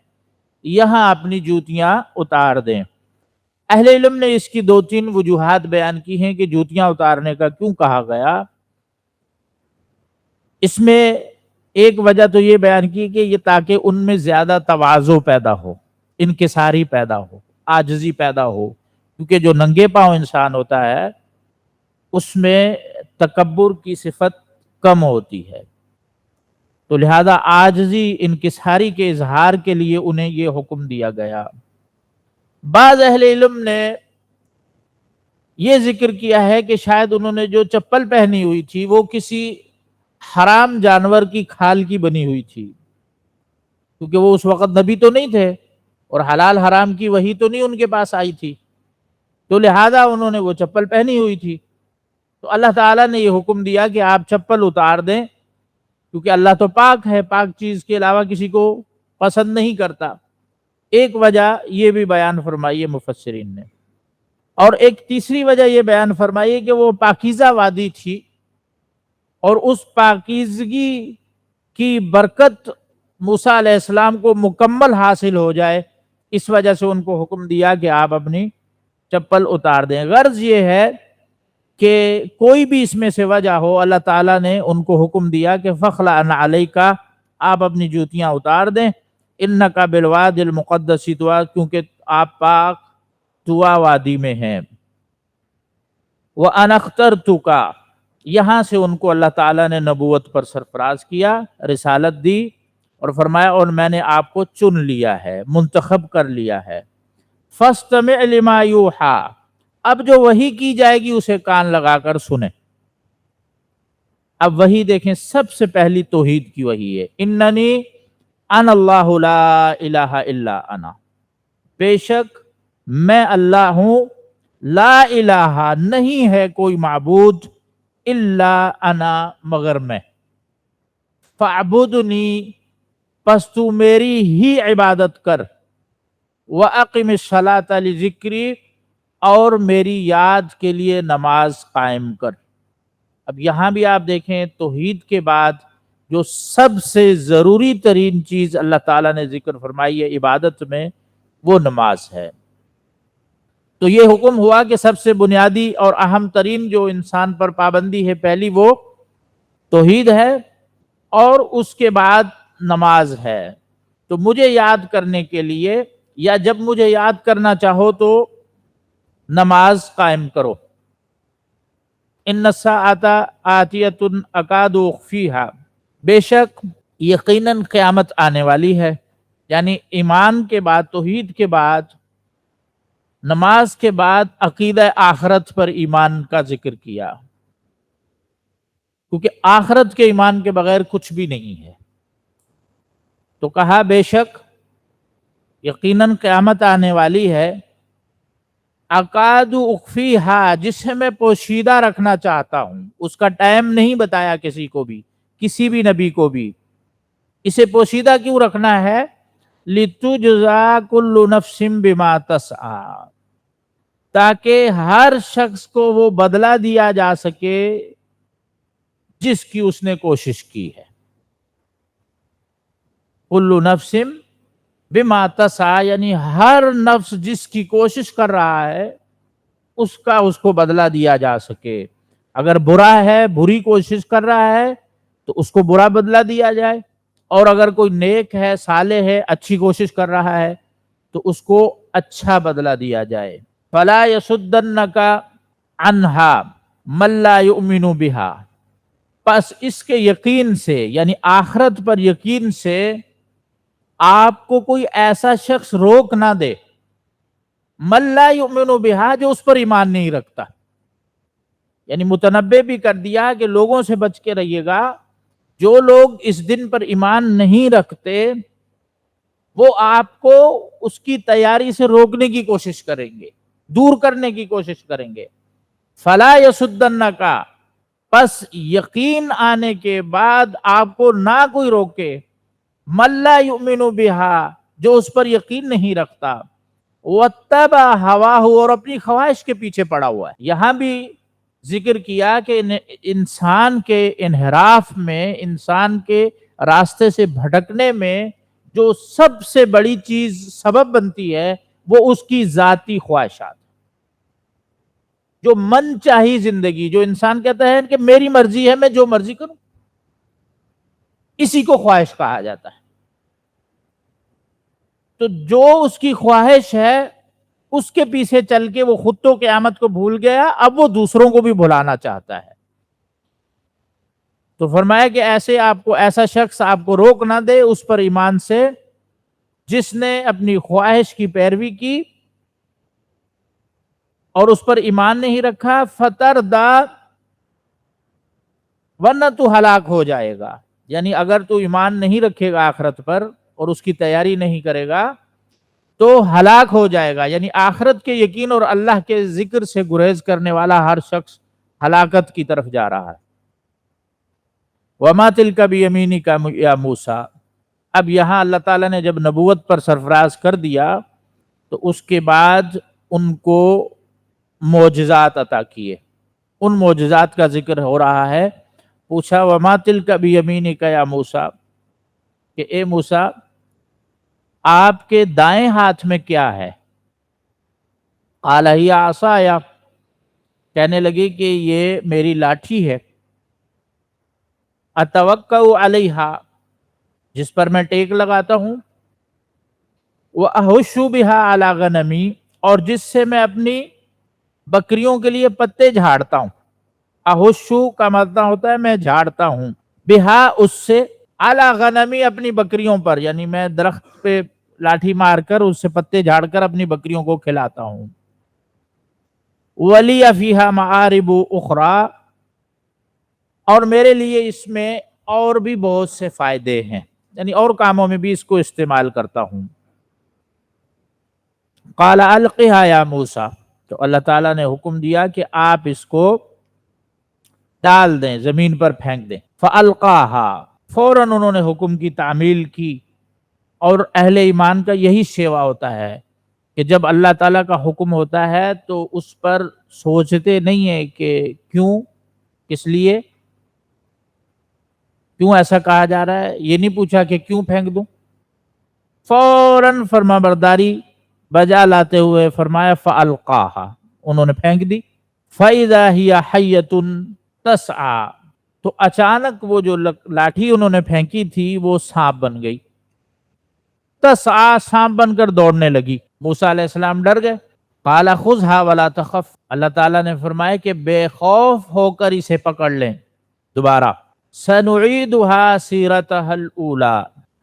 یہاں اپنی جوتیاں اتار دیں. اہل علم نے اس کی 2-3 وجوہات بیان کی ہیں کہ جوتیاں اتارنے کا کیوں کہا گیا. اس میں ایک وجہ تو یہ بیان کی کہ یہ تاکہ ان میں زیادہ تواضع پیدا ہو، انکساری پیدا ہو، عاجزی پیدا ہو، کیونکہ جو ننگے پاؤں انسان ہوتا ہے اس میں تکبر کی صفت کم ہوتی ہے، تو لہذا عاجزی، انکساری کے اظہار کے لیے انہیں یہ حکم دیا گیا. بعض اہل علم نے یہ ذکر کیا ہے کہ شاید انہوں نے جو چپل پہنی ہوئی تھی وہ کسی حرام جانور کی کھال کی بنی ہوئی تھی، کیونکہ وہ اس وقت نبی تو نہیں تھے اور حلال حرام کی وحی تو نہیں ان کے پاس آئی تھی، تو لہذا انہوں نے وہ چپل پہنی ہوئی تھی. تو اللہ تعالیٰ نے یہ حکم دیا کہ آپ چپل اتار دیں، کیونکہ اللہ تو پاک ہے، پاک چیز کے علاوہ کسی کو پسند نہیں کرتا. ایک وجہ یہ بھی بیان فرمائی ہے مفسرین نے، اور ایک تیسری وجہ یہ بیان فرمائی ہے کہ وہ پاکیزہ وادی تھی، اور اس پاکیزگی کی برکت موسیٰ علیہ السلام کو مکمل حاصل ہو جائے، اس وجہ سے ان کو حکم دیا کہ آپ اپنی چپل اتار دیں. غرض یہ ہے کہ کوئی بھی اس میں سے وجہ ہو، اللہ تعالیٰ نے ان کو حکم دیا کہ فاخلع علیک، آپ اپنی جوتیاں اتار دیں، انک بالوادی المقدس طویٰ، کیونکہ آپ پاک طویٰ وادی میں ہیں. وَأَنَا اخْتَرْتُكَ، یہاں سے ان کو اللہ تعالیٰ نے نبوت پر سرفراز کیا، رسالت دی، اور فرمایا اور میں نے آپ کو چن لیا ہے، منتخب کر لیا ہے. فَاسْتَمِعْ لِمَا يُوحَىٰ، اب جو وحی کی جائے گی اسے کان لگا کر سنیں. اب وحی دیکھیں، سب سے پہلی توحید کی وحی ہے، اننی انا اللہ لا الہ الا انا، بے شک میں اللہ ہوں، لا الہ، نہیں ہے کوئی معبود، الا انا، مگر میں، فاعبدنی، پس تو میری ہی عبادت کر، وَأَقِمِ الصَّلَاةَ لِذِكْرِي، اور میری یاد کے لیے نماز قائم کر. اب یہاں بھی آپ دیکھیں توحید کے بعد جو سب سے ضروری ترین چیز اللہ تعالیٰ نے ذکر فرمائی ہے عبادت میں، وہ نماز ہے. تو یہ حکم ہوا کہ سب سے بنیادی اور اہم ترین جو انسان پر پابندی ہے پہلی وہ توحید ہے، اور اس کے بعد نماز ہے. تو مجھے یاد کرنے کے لیے، یا جب مجھے یاد کرنا چاہو تو نماز قائم کرو. ان الساعۃ آتیۃ اکاد اخفیہا، بے شک یقیناً قیامت آنے والی ہے، یعنی ایمان کے بعد، توحید کے بعد، نماز کے بعد عقیدہ آخرت پر ایمان کا ذکر کیا، کیونکہ آخرت کے ایمان کے بغیر کچھ بھی نہیں ہے۔ تو کہا بے شک یقیناً قیامت آنے والی ہے، اکاد اخفیہا، جسے میں پوشیدہ رکھنا چاہتا ہوں، اس کا ٹائم نہیں بتایا کسی کو بھی، کسی بھی نبی کو بھی۔ اسے پوشیدہ کیوں رکھنا ہے؟ لِتُجْزَىٰ كُلُّ نَفْسٍ بِمَا تَسْعَىٰ، تاکہ ہر شخص کو وہ بدلہ دیا جا سکے جس کی اس نے کوشش کی ہے۔ کُلُّ نَفْسٍ بِمَا تَسْعَىٰ، یعنی ہر نفس جس کی کوشش کر رہا ہے اس کو بدلہ دیا جا سکے۔ اگر برا ہے، بری کوشش کر رہا ہے تو اس کو برا بدلہ دیا جائے، اور اگر کوئی نیک ہے، صالح ہے، اچھی کوشش کر رہا ہے تو اس کو اچھا بدلہ دیا جائے۔ فَلَا يَصُدَّنَّكَ عَنْهَا مَن لَّا يُؤْمِنُ بِهَا، پس اس کے یقین سے، یعنی آخرت پر یقین سے، آپ کو کوئی ایسا شخص روک نہ دے، مَن لَّا يُؤْمِنُ بِهَا، جو اس پر ایمان نہیں رکھتا۔ یعنی متنبع بھی کر دیا کہ لوگوں سے بچ کے رہیے گا، جو لوگ اس دن پر ایمان نہیں رکھتے وہ آپ کو اس کی تیاری سے روکنے کی کوشش کریں گے، دور کرنے کی کوشش کریں گے۔ فَلَا يَصُدَّنَّكَ، پس یقین آنے کے بعد آپ کو نہ کوئی روکے، مَن لَّا يُؤْمِنُ بِهَا، جو اس پر یقین نہیں رکھتا، وَاتَّبَعَ هَوَاهُ، اور اپنی خواہش کے پیچھے پڑا ہوا ہے۔ یہاں بھی ذکر کیا کہ انسان کے انحراف میں، انسان کے راستے سے بھٹکنے میں جو سب سے بڑی چیز سبب بنتی ہے وہ اس کی ذاتی خواہشات، جو من چاہی زندگی، جو انسان کہتا ہے کہ میری مرضی ہے، میں جو مرضی کروں، اسی کو خواہش کہا جاتا ہے۔ تو جو اس کی خواہش ہے اس کے پیچھے چل کے وہ خود تو قیامت کو بھول گیا، اب وہ دوسروں کو بھی بھلانا چاہتا ہے۔ تو فرمایا کہ ایسا شخص آپ کو روک نہ دے اس پر ایمان سے جس نے اپنی خواہش کی پیروی کی اور اس پر ایمان نہیں رکھا، فتردہ، ورنہ تو ہلاک ہو جائے گا۔ یعنی اگر تو ایمان نہیں رکھے گا آخرت پر اور اس کی تیاری نہیں کرے گا تو ہلاک ہو جائے گا۔ یعنی آخرت کے یقین اور اللہ کے ذکر سے گریز کرنے والا ہر شخص ہلاکت کی طرف جا رہا ہے۔ وَمَا تِلْكَ بِيَمِينِكَ يَا مُوسَىٰ، اب یہاں اللہ تعالیٰ نے جب نبوت پر سرفراز کر دیا تو اس کے بعد ان کو معجزات عطا کیے، ان معجزات کا ذکر ہو رہا ہے۔ پوچھا وَمَا تِلْكَ بِيَمِينِكَ يَا مُوسَىٰ، کہ اے موسیٰ آپ کے دائیں ہاتھ میں کیا ہے؟ قَالَ هِيَ عَصَايَ، کہنے لگی کہ یہ میری لاٹھی ہے، أَتَوَكَّأُ عَلَيْهَا، جس پر میں ٹیک لگاتا ہوں، وَأَحُشُّ بِهَا عَلَى غَنَمِي، اور جس سے میں اپنی بکریوں کے لیے پتے جھاڑتا ہوں۔ احشو کا مطلب ہوتا ہے میں جھاڑتا ہوں، بہا اس سے، علی غنمی اپنی بکریوں پر، یعنی میں درخت پہ لاٹھی مار کر اس سے پتے جھاڑ کر اپنی بکریوں کو کھلاتا ہوں۔ ولی فیہا معارب اخری، اور میرے لیے اس میں اور بھی بہت سے فائدے ہیں، یعنی اور کاموں میں بھی اس کو استعمال کرتا ہوں۔ قال القھا یا موسیٰ، تو اللہ تعالیٰ نے حکم دیا کہ آپ اس کو ڈال دیں، زمین پر پھینک دیں۔ فالقاها، فوراً انہوں نے حکم کی تعمیل کی، اور اہل ایمان کا یہی شیوا ہوتا ہے کہ جب اللہ تعالیٰ کا حکم ہوتا ہے تو اس پر سوچتے نہیں ہیں کہ کیوں، کس لیے، کیوں ایسا کہا جا رہا ہے، یہ نہیں پوچھا کہ کیوں پھینک دوں، فوراً فرما برداری بجا لاتے ہوئے فرمایا فالقاها، انہوں نے پھینک دی۔ فَإِذَا هِيَ حَيَّةٌ تَسْعَىٰ، تو اچانک وہ جو لاٹھی انہوں نے پھینکی تھی وہ سانپ بن گئی، تسعیٰ، سانپ بن کر دوڑنے لگی۔ موسیٰ علیہ السلام ڈر گئے، قال خذها ولا تخف، اللہ تعالیٰ نے فرمایا کہ بے خوف ہو کر اسے پکڑ لیں دوبارہ. سنعیدها سیرتها الاولی،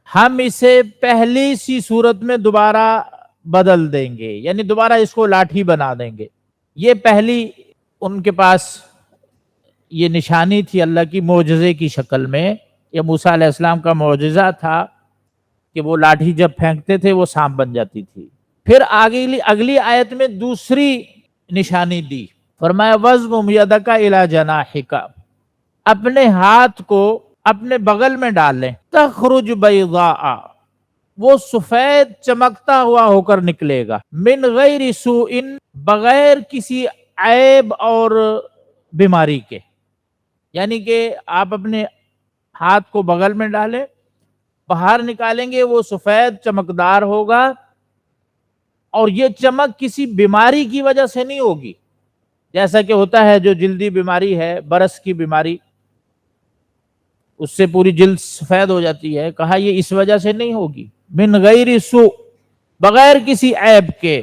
ہم اسے پہلی سی صورت میں دوبارہ بدل دیں گے، یعنی دوبارہ اس کو لاٹھی بنا دیں گے. یہ پہلی ان کے پاس یہ نشانی تھی اللہ کی معجزے کی شکل میں. یہ موسیٰ علیہ السلام کا معجزہ تھا کہ وہ لاٹھی جب پھینکتے تھے وہ سانپ بن جاتی تھی. پھر اگلی آیت میں دوسری نشانی دی، فرمایا وَاضْمُمْ يَدَكَ إِلَى جَنَاحِكَ، اپنے ہاتھ کو اپنے بغل میں ڈال لیں. تخرج بیضاء، وہ سفید چمکتا ہوا ہو کر نکلے گا. من غیر سوء، بغیر کسی عیب اور بیماری کے، یعنی کہ آپ اپنے ہاتھ کو بغل میں ڈالیں، باہر نکالیں گے، وہ سفید چمکدار ہوگا، اور یہ چمک کسی بیماری کی وجہ سے نہیں ہوگی، جیسا کہ ہوتا ہے جو جلدی بیماری ہے، برس کی بیماری، اس سے پوری جلد سفید ہو جاتی ہے. کہا یہ اس وجہ سے نہیں ہوگی. من غیر سوء، بغیر کسی عیب کے.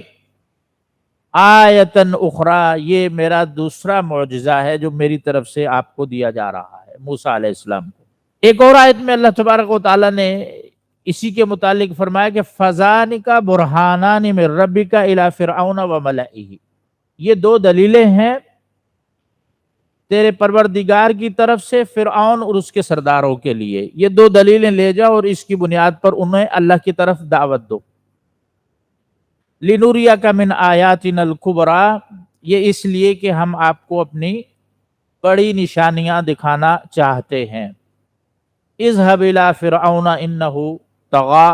آیتن اخری، یہ میرا دوسرا معجزہ ہے جو میری طرف سے آپ کو دیا جا رہا ہے موسیٰ علیہ السلام کو. ایک اور آیت میں اللہ تبارک و تعالیٰ نے اسی کے متعلق فرمایا کہ فَذَانِكَ بُرْحَانَانِ مِن رَبِّكَ إِلَى فِرْعَوْنَ وَمَلَئِهِ، یہ دو دلیلیں ہیں تیرے پروردگار کی طرف سے فرعون اور اس کے سرداروں کے لیے. یہ دو دلیلیں لے جاؤ اور اس کی بنیاد پر انہیں اللہ کی طرف دعوت دو. لِنُرِيَكَ مِنْ آيَاتِنَا الْكُبْرَى، یہ اس لیے کہ ہم آپ کو اپنی بڑی نشانیاں دکھانا چاہتے ہیں. اذهب الى فرعون انه طغى،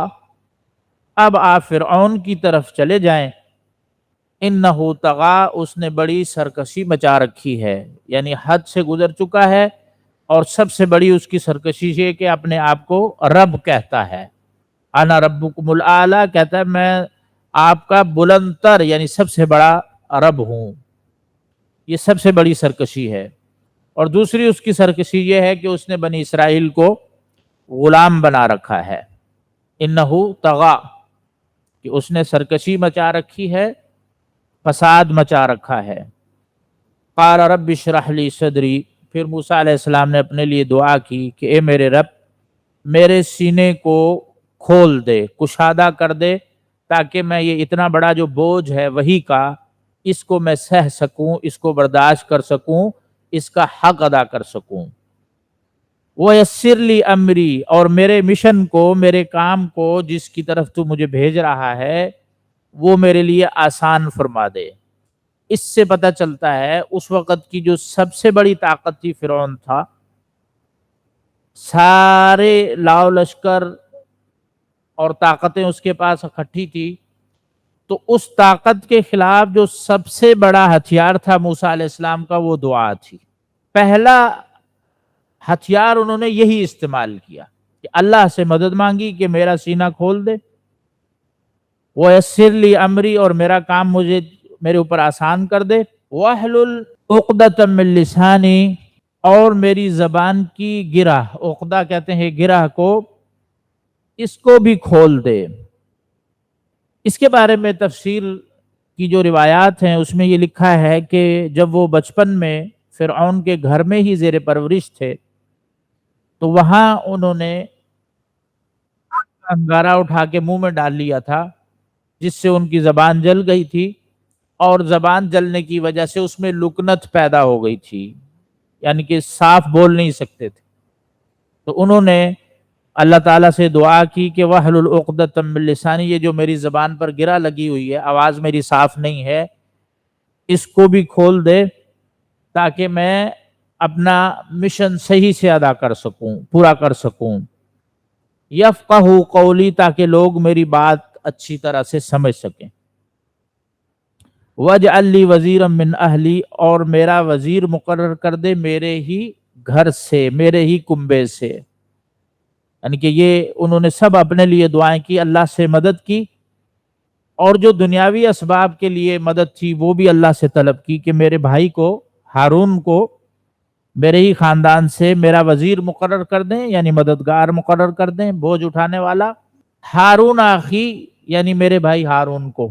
اب آپ فرعون کی طرف چلے جائیں. انه طغى، اس نے بڑی سرکشی مچا رکھی ہے، یعنی حد سے گزر چکا ہے، اور سب سے بڑی اس کی سرکشی یہ کہ اپنے آپ کو رب کہتا ہے. انا ربکم الاعلی، کہتا ہے میں آپ کا بلند تر یعنی سب سے بڑا رب ہوں. یہ سب سے بڑی سرکشی ہے. اور دوسری اس کی سرکشی یہ ہے کہ اس نے بنی اسرائیل کو غلام بنا رکھا ہے. انہو طغا، کہ اس نے سرکشی مچا رکھی ہے، فساد مچا رکھا ہے. قال رب اشرح لی صدری، پھر موسیٰ علیہ السلام نے اپنے لیے دعا کی کہ اے میرے رب میرے سینے کو کھول دے، کشادہ کر دے، تاکہ میں یہ اتنا بڑا جو بوجھ ہے وحی کا، اس کو میں سہ سکوں، اس کو برداشت کر سکوں، اس کا حق ادا کر سکوں. وَيَسِّرْ لِي أَمْرِي، اور میرے مشن کو، میرے کام کو جس کی طرف تو مجھے بھیج رہا ہے وہ میرے لیے آسان فرما دے. اس سے پتہ چلتا ہے اس وقت کی جو سب سے بڑی طاقت تھی فرعون تھا، سارے لاؤ لشکر اور طاقتیں اس کے پاس اکٹھی تھی، تو اس طاقت کے خلاف جو سب سے بڑا ہتھیار تھا موسیٰ علیہ السلام کا، وہ دعا تھی. پہلا ہتھیار انہوں نے یہی استعمال کیا کہ اللہ سے مدد مانگی کہ میرا سینہ کھول دے. وَيَسِّرْ لِي أَمْرِي، اور میرا کام میرے اوپر آسان کر دے. وَاحْلُلْ عُقْدَةً مِّن لِّسَانِي، اور میری زبان کی گرہ، عقدہ کہتے ہیں گرہ کو، اس کو بھی کھول دے. اس کے بارے میں تفسیر کی جو روایات ہیں اس میں یہ لکھا ہے کہ جب وہ بچپن میں فرعون کے گھر میں ہی زیر پرورش تھے تو وہاں انہوں نے انگارہ اٹھا کے منہ میں ڈال لیا تھا، جس سے ان کی زبان جل گئی تھی، اور زبان جلنے کی وجہ سے اس میں لکنت پیدا ہو گئی تھی، یعنی کہ صاف بول نہیں سکتے تھے. تو انہوں نے اللہ تعالیٰ سے دعا کی کہ وَاحْلُلْ عُقْدَةً مِّن لِّسَانِي، یہ جو میری زبان پر گرہ لگی ہوئی ہے، آواز میری صاف نہیں ہے، اس کو بھی کھول دے تاکہ میں اپنا مشن صحیح سے ادا کر سکوں، پورا کر سکوں. یفقہوا قولی، تاکہ لوگ میری بات اچھی طرح سے سمجھ سکیں. وَاجْعَل لِّي وَزِيرًا مِّنْ أَهْلِي، اور میرا وزیر مقرر کر دے میرے ہی گھر سے، میرے ہی کنبے سے. یعنی کہ یہ انہوں نے سب اپنے لیے دعائیں کی، اللہ سے مدد کی، اور جو دنیاوی اسباب کے لیے مدد تھی وہ بھی اللہ سے طلب کی کہ میرے بھائی کو، ہارون کو، میرے ہی خاندان سے میرا وزیر مقرر کر دیں، یعنی مددگار مقرر کر دیں، بوجھ اٹھانے والا. ہارون آخی، یعنی میرے بھائی ہارون کو،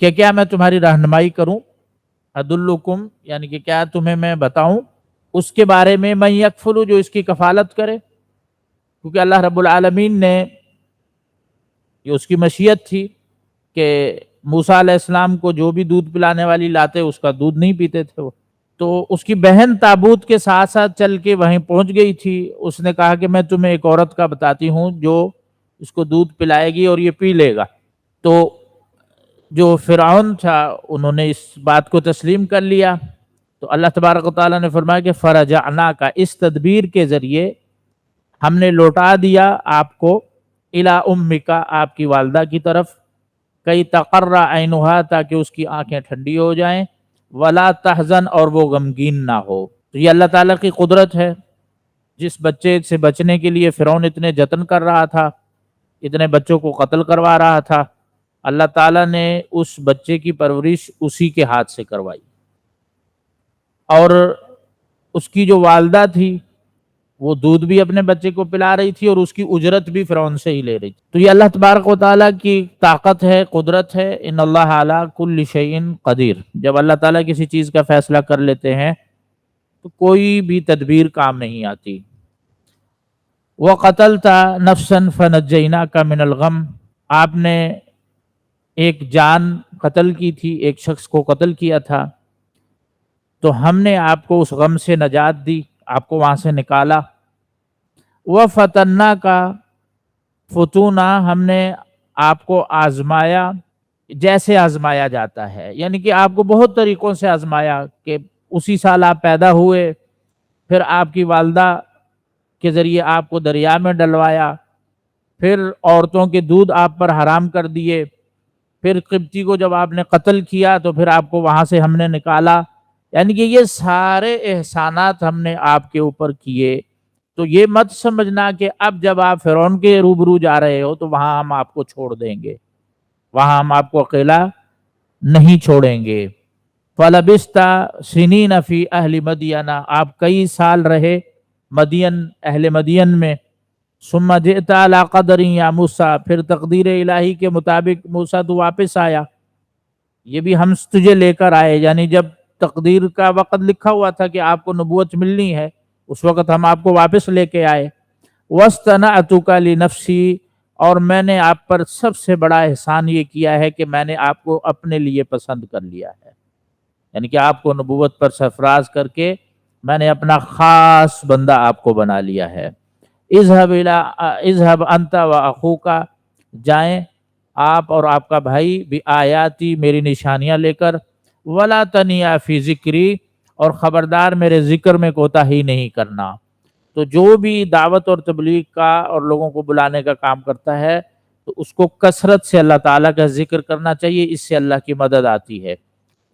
کہ کیا میں تمہاری رہنمائی کروں، ادلکم یعنی کہ کیا تمہیں میں بتاؤں اس کے بارے میں، من یکفلو جو اس کی کفالت کرے، کیونکہ اللہ رب العالمین نے یہ اس کی مشیت تھی کہ موسیٰ علیہ السلام کو جو بھی دودھ پلانے والی لاتے اس کا دودھ نہیں پیتے تھے وہ، تو اس کی بہن تابوت کے ساتھ ساتھ چل کے وہیں پہنچ گئی تھی، اس نے کہا کہ میں تمہیں ایک عورت کا بتاتی ہوں جو اس کو دودھ پلائے گی اور یہ پی لے گا۔ تو جو فرعون تھا انہوں نے اس بات کو تسلیم کر لیا، تو اللہ تبارک و تعالیٰ نے فرمایا کہ فرجعناک، اس تدبیر کے ذریعے ہم نے لوٹا دیا آپ کو، الی امک، آپ کی والدہ کی طرف، کئی تقر عینھا، تاکہ اس کی آنکھیں ٹھنڈی ہو جائیں، ولا تحزن، اور وہ غمگین نہ ہو۔ تو یہ اللہ تعالیٰ کی قدرت ہے، جس بچے سے بچنے کے لیے فرعون اتنے جتن کر رہا تھا، اتنے بچوں کو قتل کروا رہا تھا، اللہ تعالیٰ نے اس بچے کی پرورش اسی کے ہاتھ سے کروائی، اور اس کی جو والدہ تھی وہ دودھ بھی اپنے بچے کو پلا رہی تھی اور اس کی اجرت بھی فرعون سے ہی لے رہی تھی۔ تو یہ اللہ تبارک و تعالیٰ کی طاقت ہے، قدرت ہے، ان اللہ علی کل شیء قدیر۔ جب اللہ تعالیٰ کسی چیز کا فیصلہ کر لیتے ہیں تو کوئی بھی تدبیر کام نہیں آتی۔ وَقَتَلْتَ نَفْسًا فَنَجَّيْنَاكَ مِنَ الْغَمِّ، آپ نے ایک جان قتل کی تھی، ایک شخص کو قتل کیا تھا، تو ہم نے آپ کو اس غم سے نجات دی، آپ کو وہاں سے نکالا۔ وَفَتَنَّاكَ فُتُونًا، ہم نے آپ کو آزمایا جیسے آزمایا جاتا ہے، یعنی کہ آپ کو بہت طریقوں سے آزمایا، کہ اسی سال آپ پیدا ہوئے، پھر آپ کی والدہ کے ذریعے آپ کو دریا میں ڈلوایا، پھر عورتوں کے دودھ آپ پر حرام کر دیے، پھر قبطی کو جب آپ نے قتل کیا تو پھر آپ کو وہاں سے ہم نے نکالا، یعنی کہ یہ سارے احسانات ہم نے آپ کے اوپر کیے۔ تو یہ مت سمجھنا کہ اب جب آپ فرعون کے روبرو جا رہے ہو تو وہاں ہم آپ کو چھوڑ دیں گے، وہاں ہم آپ کو اکیلا نہیں چھوڑیں گے۔ فَلَبِثْتَ سِنِينَ فِي أَهْلِ مَدْيَنَ، آپ کئی سال رہے مدین، اہل مدین میں۔ ثُمَّ جِئْتَ عَلَىٰ قَدْرٍ يَا مُوسَىٰ، پھر تقدیر الہی کے مطابق موسیٰ تو واپس آیا، یہ بھی ہم تجھے لے کر آئے، یعنی جب تقدیر کا وقت لکھا ہوا تھا کہ آپ کو نبوت ملنی ہے اس وقت ہم آپ کو واپس لے کے آئے۔ وَاصْطَنَعْتُكَ لِنَفْسِي، اور میں نے آپ پر سب سے بڑا احسان یہ کیا ہے کہ میں نے آپ کو اپنے لیے پسند کر لیا ہے، یعنی کہ آپ کو نبوت پر سرفراز کر کے میں نے اپنا خاص بندہ آپ کو بنا لیا ہے۔ اذهب انت واخوک، جائیں آپ اور آپ کا بھائی، بآیاتی، میری نشانیاں لے کر، ولا تنیا فی ذکری، اور خبردار میرے ذکر میں کوتاہی نہیں کرنا۔ تو جو بھی دعوت اور تبلیغ کا اور لوگوں کو بلانے کا کام کرتا ہے تو اس کو کثرت سے اللہ تعالیٰ کا ذکر کرنا چاہیے، اس سے اللہ کی مدد آتی ہے۔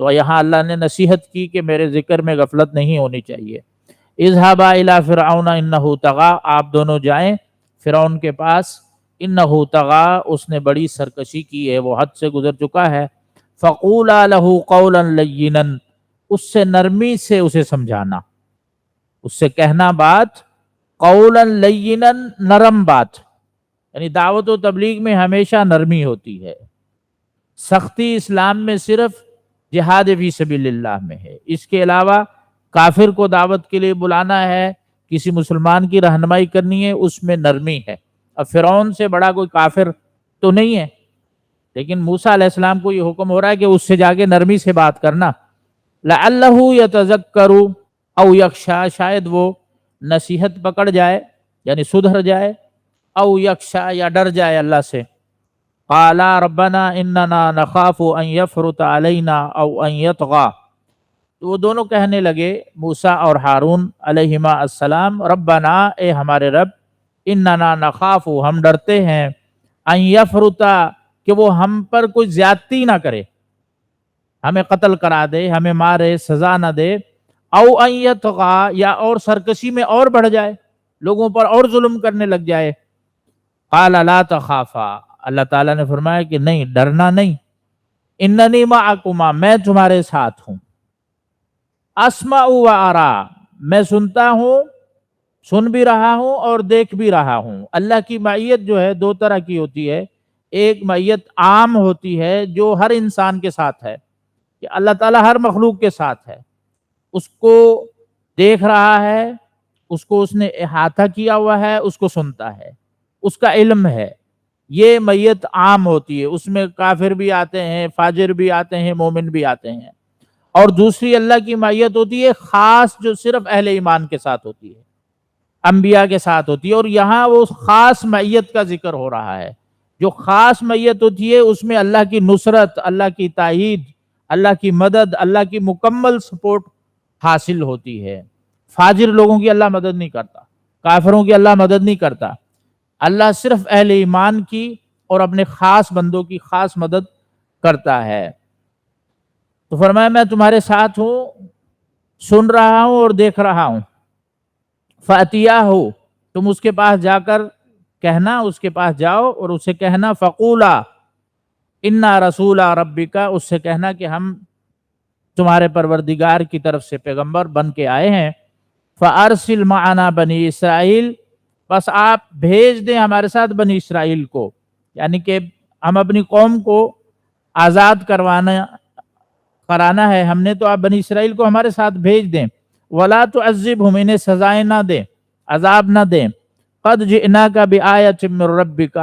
تو یہاں اللہ نے نصیحت کی کہ میرے ذکر میں غفلت نہیں ہونی چاہیے۔ اذهبا الى فرعون انه طغى، آپ دونوں جائیں فرعون کے پاس، انه طغى، اس نے بڑی سرکشی کی ہے، وہ حد سے گزر چکا ہے۔ فقولا له قولا لینا، اس سے نرمی سے اسے سمجھانا، اس سے کہنا بات، قولا لینا، نرم بات، یعنی دعوت و تبلیغ میں ہمیشہ نرمی ہوتی ہے۔ سختی اسلام میں صرف جہاد فی سبیل اللہ میں ہے، اس کے علاوہ کافر کو دعوت کے لیے بلانا ہے، کسی مسلمان کی رہنمائی کرنی ہے، اس میں نرمی ہے۔ اب فرعون سے بڑا کوئی کافر تو نہیں ہے، لیکن موسیٰ علیہ السلام کو یہ حکم ہو رہا ہے کہ اس سے جا کے نرمی سے بات کرنا۔ لعلہ یتذکر او یخشی، شاید وہ نصیحت پکڑ جائے یعنی سدھر جائے، او یخشی، یا ڈر جائے اللہ سے۔ قالا ربنا اننا نخاف ان یفرط علینا او ان یطغی، تو وہ دونوں کہنے لگے موسیٰ اور ہارون علیہما السلام، ربنا، اے ہمارے رب، اننا نخاف، ہم ڈرتے ہیں، ان یفرط، کہ وہ ہم پر کوئی زیادتی نہ کرے، ہمیں قتل کرا دے، ہمیں مارے، سزا نہ دے، او ان یطغی، یا اور سرکشی میں اور بڑھ جائے، لوگوں پر اور ظلم کرنے لگ جائے۔ قال لا تخافا، اللہ تعالیٰ نے فرمایا کہ نہیں، ڈرنا نہیں، اننی معکما، میں تمہارے ساتھ ہوں، اسمع و ارا، میں سنتا ہوں، سن بھی رہا ہوں اور دیکھ بھی رہا ہوں۔ اللہ کی معیت جو ہے دو طرح کی ہوتی ہے، ایک معیت عام ہوتی ہے جو ہر انسان کے ساتھ ہے، کہ اللہ تعالیٰ ہر مخلوق کے ساتھ ہے، اس کو دیکھ رہا ہے، اس کو اس نے احاطہ کیا ہوا ہے، اس کو سنتا ہے، اس کا علم ہے۔ یہ میت عام ہوتی ہے، اس میں کافر بھی آتے ہیں، فاجر بھی آتے ہیں، مومن بھی آتے ہیں۔ اور دوسری اللہ کی معیت ہوتی ہے خاص، جو صرف اہل ایمان کے ساتھ ہوتی ہے، انبیاء کے ساتھ ہوتی ہے۔ اور یہاں وہ خاص معیت کا ذکر ہو رہا ہے۔ جو خاص معیت ہوتی ہے اس میں اللہ کی نصرت، اللہ کی تائید، اللہ کی مدد، اللہ کی مکمل سپورٹ حاصل ہوتی ہے۔ فاجر لوگوں کی اللہ مدد نہیں کرتا، کافروں کی اللہ مدد نہیں کرتا۔ اللہ صرف اہل ایمان کی اور اپنے خاص بندوں کی خاص مدد کرتا ہے۔ تو فرمایا میں تمہارے ساتھ ہوں، سن رہا ہوں اور دیکھ رہا ہوں۔ فَأْتِيَاهُ، تم اس کے پاس جا کر کہنا، اس کے پاس جاؤ اور اسے کہنا فَقُولَا إِنَّا رَسُولَ رَبِّكَ، اس سے کہنا کہ ہم تمہارے پروردگار کی طرف سے پیغمبر بن کے آئے ہیں۔ فَأَرْسِلْ مَعَنَا بنی اسرائیل، بس آپ بھیج دیں ہمارے ساتھ بنی اسرائیل کو، یعنی کہ ہم اپنی قوم کو آزاد کرانا ہے ہم نے، تو آپ بنی اسرائیل کو ہمارے ساتھ بھیج دیں۔ وَلَا تُعَذِّبْهُمْ، انہیں سزائیں نہ دیں، عذاب نہ دیں۔ قَدْ جِئْنَاكَ بِآیَةٍ مِّن رَبِّكَ،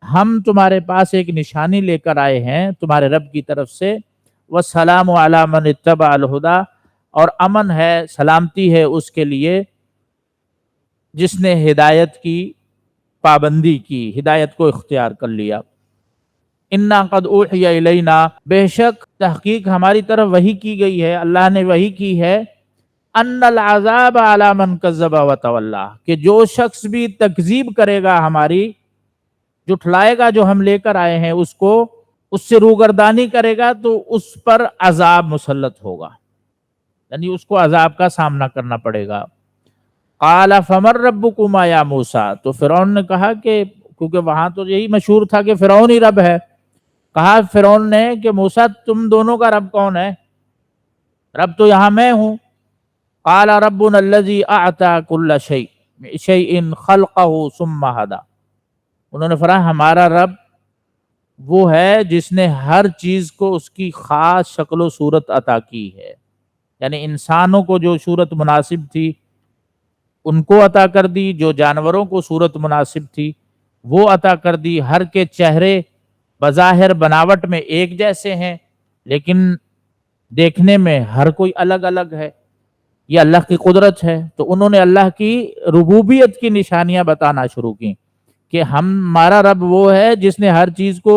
ہم تمہارے پاس ایک نشانی لے کر آئے ہیں تمہارے رب کی طرف سے۔ وَالسَّلَامُ عَلَىٰ مَنِ اتَّبَعَ الْهُدَىٰ، اور امن ہے، سلامتی ہے اس کے لیے جس نے ہدایت کی پابندی کی، ہدایت کو اختیار کر لیا۔ اِنَّا قَدْ أُوحِيَ إِلَيْنَا، بے شک تحقیق ہماری طرف وحی کی گئی ہے، اللہ نے وحی کی ہے، أَنَّ الْعَذَابَ عَلَىٰ مَنْ كَذَّبَ وَتَوَلَّىٰ، کہ جو شخص بھی تکذیب کرے گا ہماری، جھٹلائے گا جو ہم لے کر آئے ہیں اس کو، اس سے روگردانی کرے گا تو اس پر عذاب مسلط ہوگا، یعنی اس کو عذاب کا سامنا کرنا پڑے گا۔ قال فمن ربکما یا موسیٰ، تو فرعون نے کہا کہ کیونکہ وہاں تو یہی مشہور تھا کہ فرعون ہی رب ہے، کہا فرعون نے کہ موسیٰ تم دونوں کا رب کون ہے؟ رب تو یہاں میں ہوں۔ قال ربنا الذی اعطى كل شیء خلقہ ثم ہدی، انہوں نے فرمایا ہمارا رب وہ ہے جس نے ہر چیز کو اس کی خاص شکل و صورت عطا کی ہے، یعنی انسانوں کو جو صورت مناسب تھی ان کو عطا کر دی، جو جانوروں کو صورت مناسب تھی وہ عطا کر دی۔ ہر کے چہرے بظاہر بناوٹ میں ایک جیسے ہیں لیکن دیکھنے میں ہر کوئی الگ الگ ہے، یہ اللہ کی قدرت ہے۔ تو انہوں نے اللہ کی ربوبیت کی نشانیاں بتانا شروع کی کہ ہمارا رب وہ ہے جس نے ہر چیز کو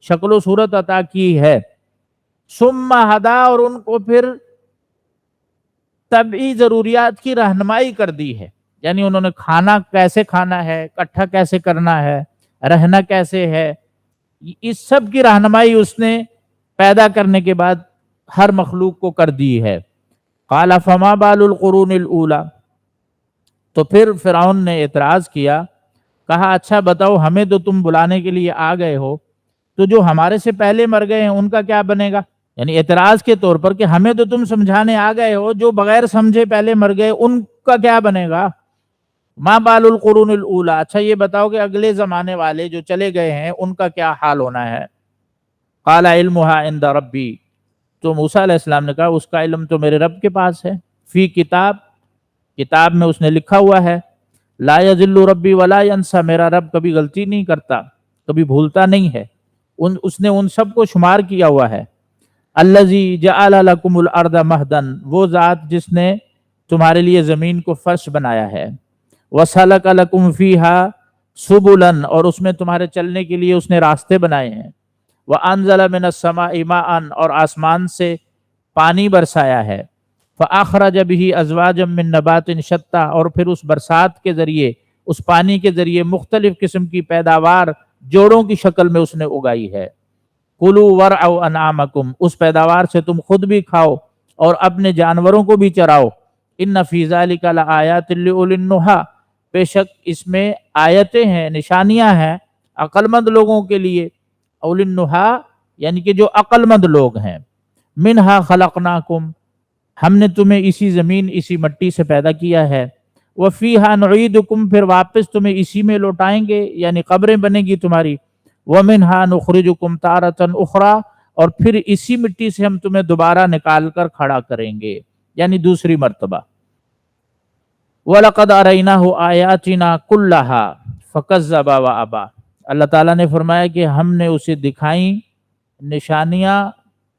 شکل و صورت عطا کی ہے۔ ثم ہدا، اور ان کو پھر طبعی ضروریات کی رہنمائی کر دی ہے، یعنی انہوں نے کھانا کیسے کھانا ہے، کٹھا کیسے کرنا ہے، رہنا کیسے ہے، اس سب کی رہنمائی اس نے پیدا کرنے کے بعد ہر مخلوق کو کر دی ہے۔ قال فما بال القرون الاولی، تو پھر فرعون نے اعتراض کیا، کہا اچھا بتاؤ ہمیں تو تم بلانے کے لیے آ گئے ہو، تو جو ہمارے سے پہلے مر گئے ہیں ان کا کیا بنے گا؟ یعنی اعتراض کے طور پر کہ ہمیں تو تم سمجھانے آ گئے ہو، جو بغیر سمجھے پہلے مر گئے ان کا کیا بنے گا؟ ما بال القرون الاولی، اچھا یہ بتاؤ کہ اگلے زمانے والے جو چلے گئے ہیں ان کا کیا حال ہونا ہے؟ قال علمها عند ربی، تو موسیٰ علیہ السلام نے کہا اس کا علم تو میرے رب کے پاس ہے، فی کتاب، کتاب میں اس نے لکھا ہوا ہے، لا یضل ربی ولا ینسیٰ، میرا رب کبھی غلطی نہیں کرتا، کبھی بھولتا نہیں ہے، اس نے ان سب کو شمار کیا ہوا ہے۔ الذی جعل لکم الارض مہدا، وہ ذات جس نے تمہارے لیے زمین کو فرش بنایا ہے، وسلک لکم فیہا سبلا، اور اس میں تمہارے چلنے کے لیے اس نے راستے بنائے ہیں، وانزل من السماء ماء، اور آسمان سے پانی برسایا ہے، فاخرج به ازواجا من نبات شتى، اور پھر اس برسات کے ذریعے، اس پانی کے ذریعے مختلف قسم کی پیداوار جوڑوں کی شکل میں اس نے اگائی ہے۔ کلوا ورعوا انعامکم، اس پیداوار سے تم خود بھی کھاؤ اور اپنے جانوروں کو بھی چراؤ۔ ان فی ذلک لآیات لأولی النہی، بے شک اس میں آیتیں ہیں، نشانیاں ہیں عقل مند لوگوں کے لیے۔ اولی النہی یعنی کہ جو عقل مند لوگ ہیں۔ منہا خلقناکم، ہم نے تمہیں اسی زمین اسی مٹی سے پیدا کیا ہے، وفیہا نعیدکم، پھر واپس تمہیں اسی میں لوٹائیں گے، یعنی قبریں بنے گی تمہاری، وَمِنْهَا نُخْرِجُكُمْ تَارَةً أُخْرَى، اور پھر اسی مٹی سے ہم تمہیں دوبارہ نکال کر کھڑا کریں گے، یعنی دوسری مرتبہ۔ وَلَقَدْ أَرَيْنَاهُ آيَاتِنَا كُلَّهَا فَكَذَّبَ وَأَبَى، اللہ تعالیٰ نے فرمایا کہ ہم نے اسے دکھائیں نشانیاں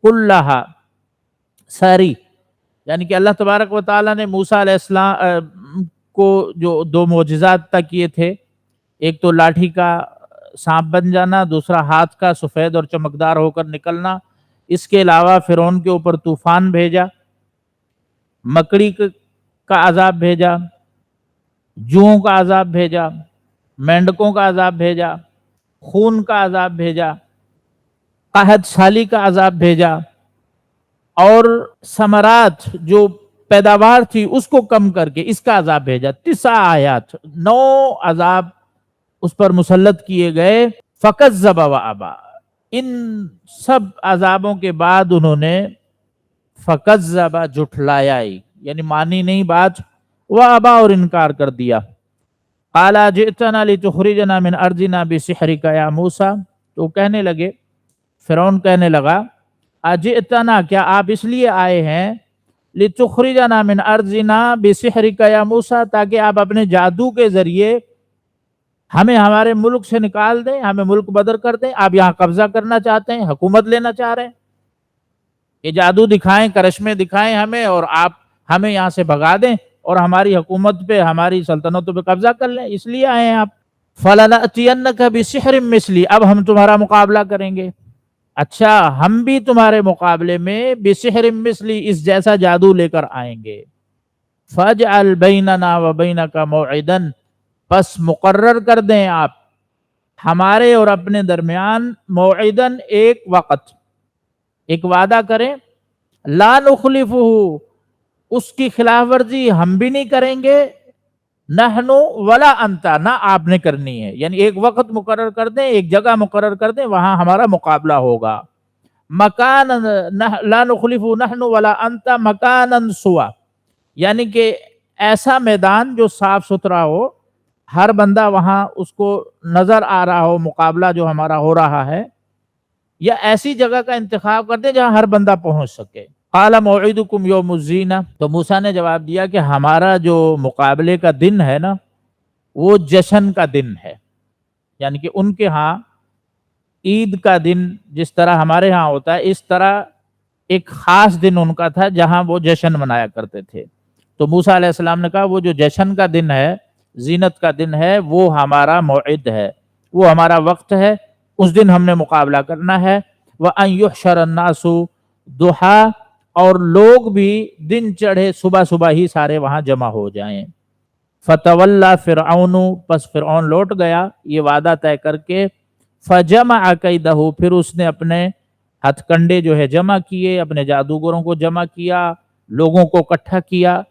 کلہا، ساری، یعنی کہ اللہ تبارک و تعالیٰ نے موسیٰ علیہ السلام کو جو دو معجزات عطا کیے تھے، ایک تو لاٹھی کا سانپ بن جانا، دوسرا ہاتھ کا سفید اور چمکدار ہو کر نکلنا، اس کے علاوہ فرعون کے اوپر طوفان بھیجا، مکڑی کا عذاب بھیجا، جوؤں کا عذاب بھیجا، مینڈکوں کا عذاب بھیجا، خون کا عذاب بھیجا، قحط سالی کا عذاب بھیجا، اور ثمرات جو پیداوار تھی اس کو کم کر کے اس کا عذاب بھیجا۔ 9 آیات، 9 عذاب اس پر مسلط کیے گئے۔ فَكَذَّبَ وَأَبَى، ان سب عذابوں کے بعد انہوں نے فَكَذَّبَ جھٹلایا، یعنی مانی نہیں بات، وَأَبَى اور انکار کر دیا۔ قَالَ أَجِئْتَنَا لِتُخْرِجَنَا مِنْ أَرْضِنَا بِسِحْرِكَ يَا مُوسَى، تو کہنے لگے، فرعون کہنے لگا، اجئتنا، کیا آپ اس لیے آئے ہیں، لتخرجنا من ارضنا بسحرک یا موسیٰ، تاکہ آپ اپنے جادو کے ذریعے ہمیں ہمارے ملک سے نکال دیں، ہمیں ملک بدر کر دیں، آپ یہاں قبضہ کرنا چاہتے ہیں، حکومت لینا چاہ رہے ہیں، یہ جادو دکھائیں، کرشمے دکھائیں ہمیں، اور آپ ہمیں یہاں سے بھگا دیں اور ہماری حکومت پہ، ہماری سلطنتوں پہ قبضہ کر لیں، اس لیے آئے ہیں آپ۔ فَلَنَأْتِيَنَّكَ بِسِحْرٍ مِثْلِي، اب ہم تمہارا مقابلہ کریں گے، اچھا ہم بھی تمہارے مقابلے میں بسحر مثلی، اس جیسا جادو لے کر آئیں گے۔ فَاجْعَلْ بَيْنَنَا وَبَيْنَكَ مَوْعِدًا، پس مقرر کر دیں آپ ہمارے اور اپنے درمیان، موعدن ایک وقت، ایک وعدہ کریں، لا نخلفہ، اس کی خلاف ورزی ہم بھی نہیں کریں گے، نحن ولا انت، نہ آپ نے کرنی ہے، یعنی ایک وقت مقرر کر دیں، ایک جگہ مقرر کر دیں، وہاں ہمارا مقابلہ ہوگا۔ مکان لا نخلف نحن ولا انت مکانا سوا، یعنی کہ ایسا میدان جو صاف ستھرا ہو، ہر بندہ وہاں اس کو نظر آ رہا ہو مقابلہ جو ہمارا ہو رہا ہے، یا ایسی جگہ کا انتخاب کر دیں جہاں ہر بندہ پہنچ سکے۔ قال موعدکم یوم الزینہ، تو موسیٰ نے جواب دیا کہ ہمارا جو مقابلے کا دن ہے نا، وہ جشن کا دن ہے، یعنی کہ ان کے ہاں عید کا دن جس طرح ہمارے ہاں ہوتا ہے، اس طرح ایک خاص دن ان کا تھا جہاں وہ جشن منایا کرتے تھے۔ تو موسیٰ علیہ السلام نے کہا وہ جو جشن کا دن ہے، زینت کا دن ہے، وہ ہمارا موعد ہے، وہ ہمارا وقت ہے، اس دن ہم نے مقابلہ کرنا ہے۔ وَأَن يُحْشَرَ النَّاسُ ضُحًى، اور لوگ بھی دن چڑھے صبح صبح ہی سارے وہاں جمع ہو جائیں۔ فَتَوَلَّى فِرْعَوْنُ، پس فرعون لوٹ گیا یہ وعدہ طے کر کے، فَجَمَعَ كَيْدَهُ، پھر اس نے اپنے ہتھ کنڈے جو ہے جمع کیے، اپنے جادوگروں کو جمع کیا، لوگوں کو اکٹھا کیا،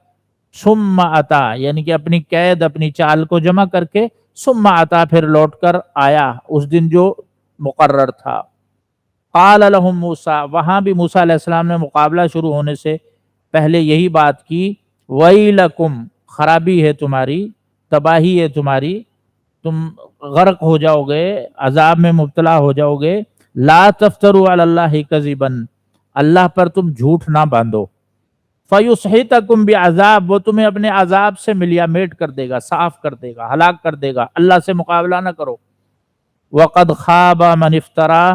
ثُمَّ أَتَى، یعنی کہ اپنی قید، اپنی چال کو جمع کر کے، ثُمَّ أَتَى، پھر لوٹ کر آیا اس دن جو مقرر تھا۔ قال لهم موسیٰ، وہاں بھی موسیٰ علیہ السلام نے مقابلہ شروع ہونے سے پہلے یہی بات کی، وَيْلَكُمْ، خرابی ہے تمہاری، تباہی ہے تمہاری، تم غرق ہو جاؤ گے، عذاب میں مبتلا ہو جاؤ گے، لا تفتروا علی اللہ کذبا، اللہ پر تم جھوٹ نہ باندھو، فیسحتکم بعذاب، وہ تمہیں اپنے عذاب سے ملیا میٹ کر دے گا، صاف کر دے گا، ہلاک کر دے گا، اللہ سے مقابلہ نہ کرو۔ وقد خاب من افترا،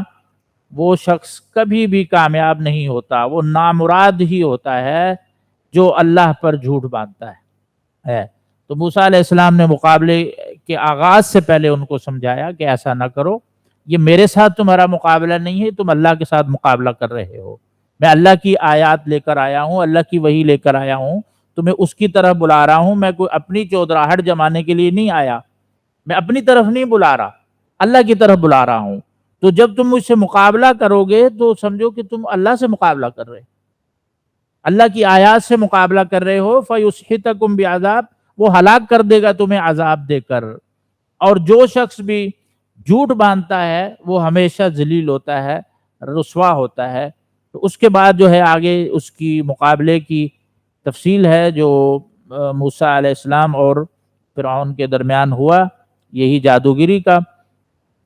وہ شخص کبھی بھی کامیاب نہیں ہوتا، وہ نامراد ہی ہوتا ہے جو اللہ پر جھوٹ باندھتا ہے۔ تو موسیٰ علیہ السلام نے مقابلے کے آغاز سے پہلے ان کو سمجھایا کہ ایسا نہ کرو، یہ میرے ساتھ تمہارا مقابلہ نہیں ہے، تم اللہ کے ساتھ مقابلہ کر رہے ہو، میں اللہ کی آیات لے کر آیا ہوں، اللہ کی وحی لے کر آیا ہوں، تمہیں اس کی طرف بلا رہا ہوں، میں کوئی اپنی چودراہٹ جمانے کے لیے نہیں آیا، میں اپنی طرف نہیں بلا رہا، اللہ کی طرف بلا رہا ہوں۔ تو جب تم مجھ سے مقابلہ کرو گے تو سمجھو کہ تم اللہ سے مقابلہ کر رہے، اللہ کی آیات سے مقابلہ کر رہے ہو، فَيُسْحِتَكُمْ بِعَذَابٍ، وہ ہلاک کر دے گا تمہیں عذاب دے کر۔ اور جو شخص بھی جھوٹ باندھتا ہے وہ ہمیشہ ذلیل ہوتا ہے، رسوا ہوتا ہے۔ تو اس کے بعد جو ہے آگے اس کی مقابلے کی تفصیل ہے جو موسیٰ علیہ السلام اور فرعون کے درمیان ہوا، یہی جادوگری کا۔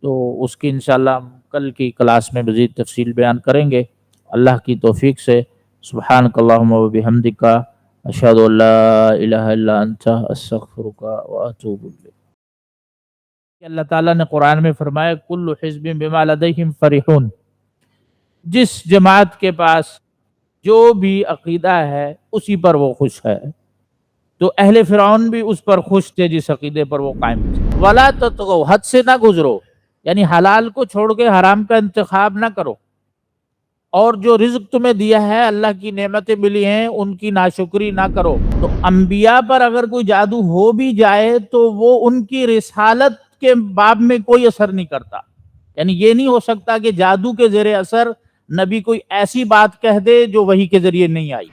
تو اس کی انشاءاللہ ہم کل کی کلاس میں مزید تفصیل بیان کریں گے اللہ کی توفیق سے۔ سبحانک اللہم و بحمدک، اشہد ان لا الہ الا انت، استغفرک و اتوب الیک۔ اللہ تعالیٰ نے قرآن میں فرمایا کل حزب بما لدیہم فرحون، جس جماعت کے پاس جو بھی عقیدہ ہے اسی پر وہ خوش ہے۔ تو اہل فرعون بھی اس پر خوش تھے جس عقیدے پر وہ قائم تھے۔ ولا تطغوا، حد سے نہ گزرو، یعنی حلال کو چھوڑ کے حرام کا انتخاب نہ کرو، اور جو رزق تمہیں دیا ہے اللہ کی نعمتیں ملی ہیں ان کی ناشکری نہ کرو۔ تو انبیاء پر اگر کوئی جادو ہو بھی جائے تو وہ ان کی رسالت کے باب میں کوئی اثر نہیں کرتا، یعنی یہ نہیں ہو سکتا کہ جادو کے زیر اثر نبی کوئی ایسی بات کہہ دے جو وحی کے ذریعے نہیں آئی۔